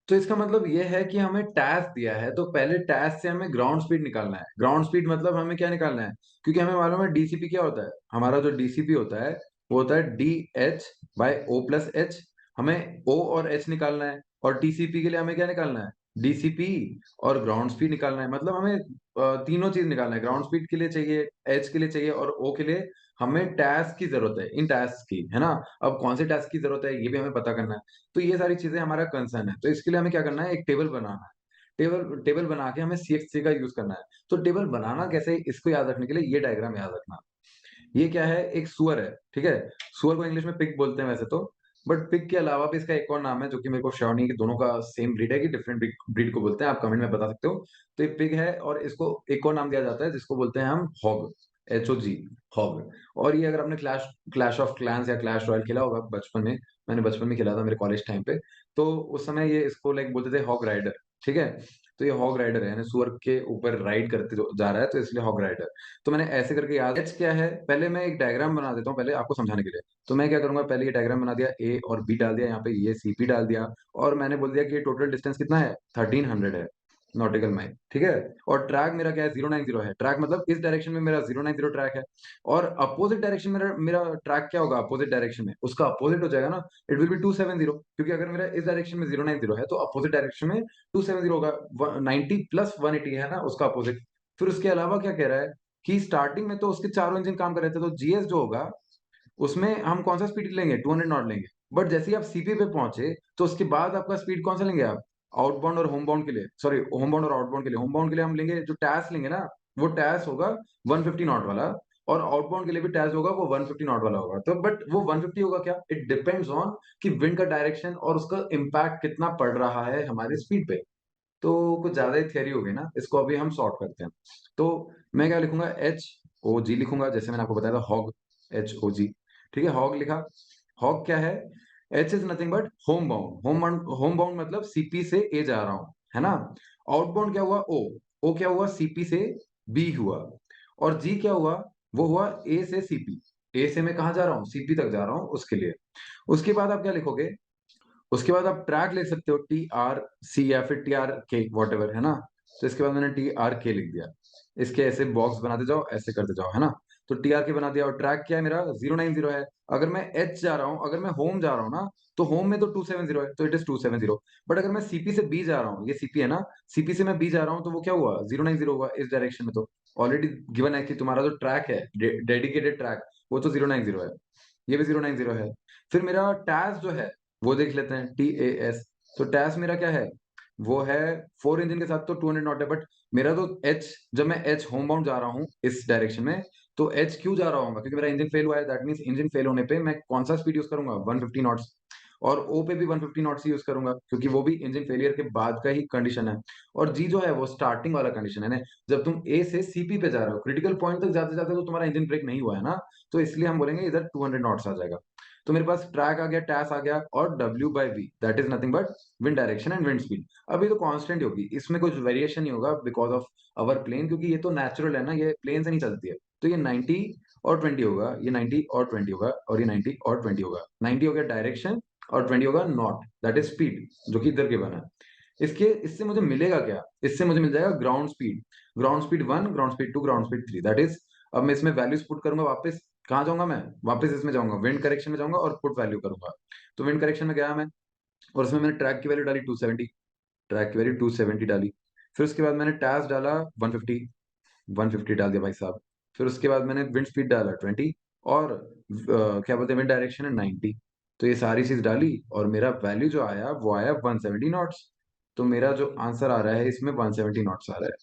तो इसका मतलब ये है कि हमें टैस दिया है, तो पहले टैस से हमें ग्राउंड स्पीड निकालना है। ग्राउंड स्पीड मतलब हमें क्या निकालना है, क्योंकि हमें मालूम है डीसीपी क्या होता है, हमारा जो डीसीपी होता है वो होता है D H by O plus H. हमें ओ और एच निकालना है, और टीसीपी के लिए हमें क्या निकालना है, डीसीपी और ग्राउंड स्पीड निकालना है, मतलब हमें तीनों चीज निकालना है। ग्राउंड स्पीड के लिए चाहिए, एच के लिए चाहिए और ओ के लिए हमें टास्क की जरूरत है, इन टास्क की, है ना। अब कौन से टास्क की जरूरत है ये भी हमें पता करना है। तो ये सारी चीजें हमारा कंसर्न है। तो इसके लिए हमें क्या करना है, एक टेबल बनाना है। टेबल टेबल बना के हमें सीएक्ससी का यूज करना है। तो टेबल बनाना कैसे, इसको याद रखने के लिए ये डायग्राम याद रखना। ये क्या है, एक सुअर है, ठीक है। सुअर को इंग्लिश में पिग बोलते हैं वैसे तो, बट पिग के अलावा भी इसका एक और नाम है जो कि मेरे को श्योर नहीं है कि दोनों का सेम ब्रीड है कि डिफरेंट ब्रीड को बोलते हैं, आप कमेंट में बता सकते हो। तो ये पिग है और इसको एक और नाम दिया जाता है जिसको बोलते हैं हम हॉग, HOG, हॉग। और ये अगर आपने क्लैश क्लैश ऑफ क्लैंस या क्लैश रॉयल खेला होगा बचपन में, मैंने बचपन में खेला था मेरे कॉलेज टाइम पे, तो उस समय ये इसको लाइक बोलते थे हॉग राइडर, ठीक है। तो ये हॉग राइडर है, यानी सुअर के ऊपर राइड करते जा रहा है, तो इसलिए हॉग राइडर। तो मैंने ऐसे करके याद, एच क्या है, पहले मैं एक डायग्राम बना देता हूँ पहले आपको समझाने के लिए। तो मैं क्या करूंगा, पहले ये डायग्राम बना दिया, ए और बी डाल दिया, यहाँ पे ये सीपी डाल दिया, और मैंने बोल दिया कि ये टोटल डिस्टेंस कितना है, 1300 है नॉटिकल माइल, ठीक है। और ट्रैक मेरा क्या है, 090 है। ट्रैक मतलब इस डायरेक्शन में मेरा 090 ट्रैक है। और अपोजिट डायरेक्शन में मेरा मेरा ट्रैक क्या होगा, अपोजिट डायरेक्शन में उसका अपोजिट हो जाएगा ना, इट विल बी 270, क्योंकि अगर मेरा इस डायरेक्शन में 090 है तो अपोजिट डायरेक्शन में 270 होगा। 90 प्लस 180 है ना उसका अपोजिट। फिर उसके अलावा क्या कह रहा है कि स्टार्टिंग में तो उसके चारों इंजन काम कर रहे थे, तो जीएस जो होगा उसमें हम कौन सा स्पीड लेंगे, 200 नॉट लेंगे। बट जैसे ही आप सीपी पे पहुंचे तो उसके बाद आपका स्पीड कौन सा लेंगे आप, आउटबाउंड और होमबाउंड के लिए, सॉरी होमबाउंड और आउटबाउंड के लिए, होमबाउंड के लिए हम लेंगे जो टैस लेंगे ना, वो टैस होगा 150 नॉट वाला। और आउटबाउंड के लिए भी टैस होगा, वो 150 नॉट वाला होगा। तो बट वो 150 होगा क्या, इट डिपेंड्स ऑन कि विंड का डायरेक्शन और उसका इम्पैक्ट कितना पड़ रहा है हमारी स्पीड पे। तो कुछ ज्यादा ही थियरी हो गई ना, इसको अभी हम सॉर्ट करते हैं। तो मैं क्या लिखूंगा, HOG लिखूंगा, जैसे मैंने आपको बताया था हॉग, HOG, ठीक है, हॉग लिखा। हॉग क्या है, H is nothing but home bound, home bound मतलब सीपी से ए जा रहा हूं, है ना। आउटबाउंड क्या हुआ, O क्या हुआ, सीपी से बी हुआ। और G क्या हुआ, वो हुआ ए से सीपी। ए से मैं कहा जा रहा हूँ, सीपी तक जा रहा हूँ उसके लिए। उसके बाद आप क्या लिखोगे, उसके बाद आप ट्रैक लिख सकते हो, TRC या फिर TRK वॉट एवर, है ना। तो इसके बाद मैंने TRK लिख दिया। इसके ऐसे बॉक्स बनाते जाओ, ऐसे करते जाओ, है ना। तो TRK बना दिया। और ट्रैक क्या है मेरा, 090 है। अगर मैं H जा रहा हूँ, अगर मैं होम जा रहा हूँ ना, तो होम में तो 270 है, तो इट इज 270। बट अगर मैं सीपी से बी जा रहा हूँ, ये सीपी है ना, सीपी से मैं बी जा रहा हूँ, तो वो क्या हुआ, 090 हुआ इस डायरेक्शन में। तो ऑलरेडी गिवन है कि तुम्हारा जो ट्रैक है, डेडिकेटेड ट्रैक, वो तो 090 है, ये भी 090 है। फिर मेरा टैस जो है वो देख लेते हैं, TAS। तो टैस मेरा क्या है, वो है 4 इंजन के साथ तो 200 नॉट है। बट मेरा तो एच, जब मैं एच होम बाउंड जा रहा हूँ इस डायरेक्शन में, तो एच क्यों जा रहा हूँ, क्योंकि मेरा इंजन फेल हुआ है। दैट मीन्स इंजन फेल होने पे मैं कौन सा स्पीड यूज करूंगा, 150 नॉट्स। और ओ पे भी 150 नॉट्स यूज करूंगा, क्योंकि वो भी इंजन फेलियर के बाद का ही कंडीशन है। और जी जो है वो स्टार्टिंग वाला कंडीशन है ना, जब तुम ए से सीपी पे जा रहे हो, क्रिटिकल पॉइंट तक जाते जाते तो तुम्हारा इंजन ब्रेक नहीं हुआ है ना, तो इसलिए हम बोलेंगे इधर 200 नॉट्स आ जाएगा। तो मेरे पास ट्रैक आ गया, टैस आ गया, और W/V that is nothing but wind direction and wind speed. अब ये तो कांस्टेंट होगी, इसमें कुछ वेरिएशन नहीं होगा बिकॉज ऑफ अवर प्लेन, क्योंकि ये तो नेचुरल है ना, ये प्लेन से नहीं चलती है। तो ये 90 और 20 होगा, ये 90 और 20 होगा, और ये 90 और 20 होगा। 90 हो गया डायरेक्शन, और 20 होगा नॉट, दैट इज स्पीड, जो कि इधर के बना है। इसके इससे मुझे मिलेगा क्या, इससे मुझे मिल जाएगा ground speed. Ground speed 1, ground speed 2, ground speed 3, that is, अब मैं इसमें वैल्यूज पुट करूंगा वापस। कहाँ जाऊंगा मैं, वापस इसमें जाऊंगा, विंड करेक्शन में जाऊंगा और पुट वैल्यू करूंगा। तो विंड करेक्शन में गया मैं, और उसमें मैंने ट्रैक की वैल्यू डाली 270, ट्रैक की वैल्यू 270 डाली। फिर उसके बाद मैंने टैस डाला 150, 150 डाल दिया भाई साहब। फिर उसके बाद मैंने विंड स्पीड डाला 20, और क्या बोलते हैं, विंड डायरेक्शन है 90। तो ये सारी चीज डाली, और मेरा वैल्यू जो आया वो आया 170 नॉट्स। तो मेरा जो आंसर आ रहा है इसमें 170 नॉट्स आ रहा है,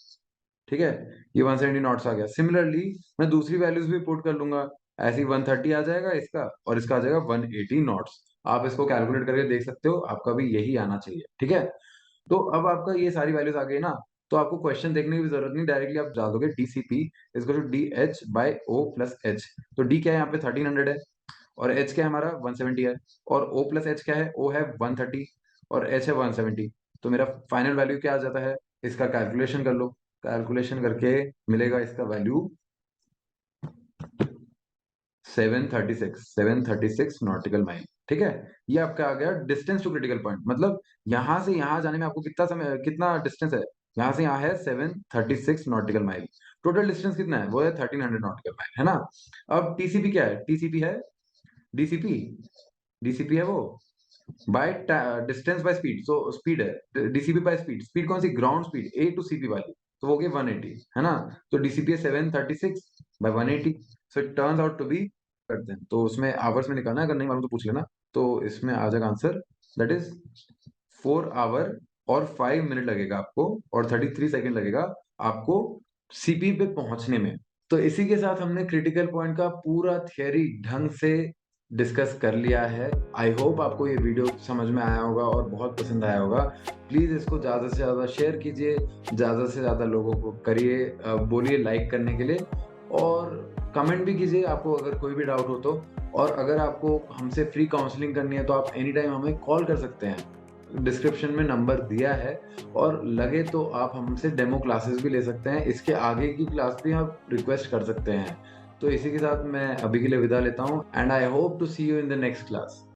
ठीक है। ये 170 नॉट्स आ गया। सिमिलरली मैं दूसरी वैल्यूज भी पुट कर लूंगा, ऐसे ही 130 आ जाएगा इसका, और इसका आ जाएगा 180 नॉट्स। आप इसको कैलकुलेट करके देख सकते हो, आपका भी यही आना चाहिए, ठीक है। तो अब आपका ये सारी वैल्यूज आ गई ना, तो आपको क्वेश्चन देखने की भी जरूरत नहीं, डायरेक्टली आप डाल दोगे DCP इसको टू DH/O+H। तो D क्या है यहाँ पे, 1300 है, और H क्या है हमारा 170 है, और O+H क्या है, O है 130, और H है 170। तो मेरा फाइनल वैल्यू क्या आ जाता है, इसका कैलकुलेशन कर लो। कैलकुलेशन करके मिलेगा इसका वैल्यू 736 नॉटिकल माइल, ठीक है। ये आपका आ गया डिस्टेंस टू क्रिटिकल पॉइंट, मतलब यहां से यहां जाने में आपको कितना समय, कितना डिस्टेंस है, यहां से यहां है 736 नॉटिकल माइल। टोटल डिस्टेंस कितना है, वो है 1300 नॉटिकल माइल, है ना। अब TCP क्या है, TCP है DCP, DCP है वो, by distance by speed, so speed है डीसीपी बाय स्पीड, स्पीड कौन सी, ground speed A to CP वाली, तो वो हो गई 180 है ना। तो डीसीपी है 736 by 180, so it turns out to be, करते हैं तो उसमें आवर्स में निकालना है, अगर नहीं मालूम तो पूछ लेना। तो इसमें आ जाएगा आंसर, दैट इज 4 आवर और 5 मिनट लगेगा आपको, और 33 सेकेंड लगेगा आपको सीपी पे पहुंचने में। तो इसी के साथ हमने क्रिटिकल पॉइंट का पूरा थियरी ढंग से डिस्कस कर लिया है। आई होप आपको ये वीडियो समझ में आया होगा और बहुत पसंद आया होगा। प्लीज़ इसको ज़्यादा से ज़्यादा शेयर कीजिए, ज़्यादा से ज़्यादा लोगों को करिए, बोलिए लाइक करने के लिए, और कमेंट भी कीजिए आपको अगर कोई भी डाउट हो तो। और अगर आपको हमसे फ्री काउंसलिंग करनी है तो आप एनी टाइम हमें कॉल कर सकते हैं, डिस्क्रिप्शन में नंबर दिया है, और लगे तो आप हमसे डेमो क्लासेस भी ले सकते हैं, इसके आगे की क्लास भी आप रिक्वेस्ट कर सकते हैं। तो इसी के साथ मैं अभी के लिए विदा लेता हूँ, and I hope to see you in the next class.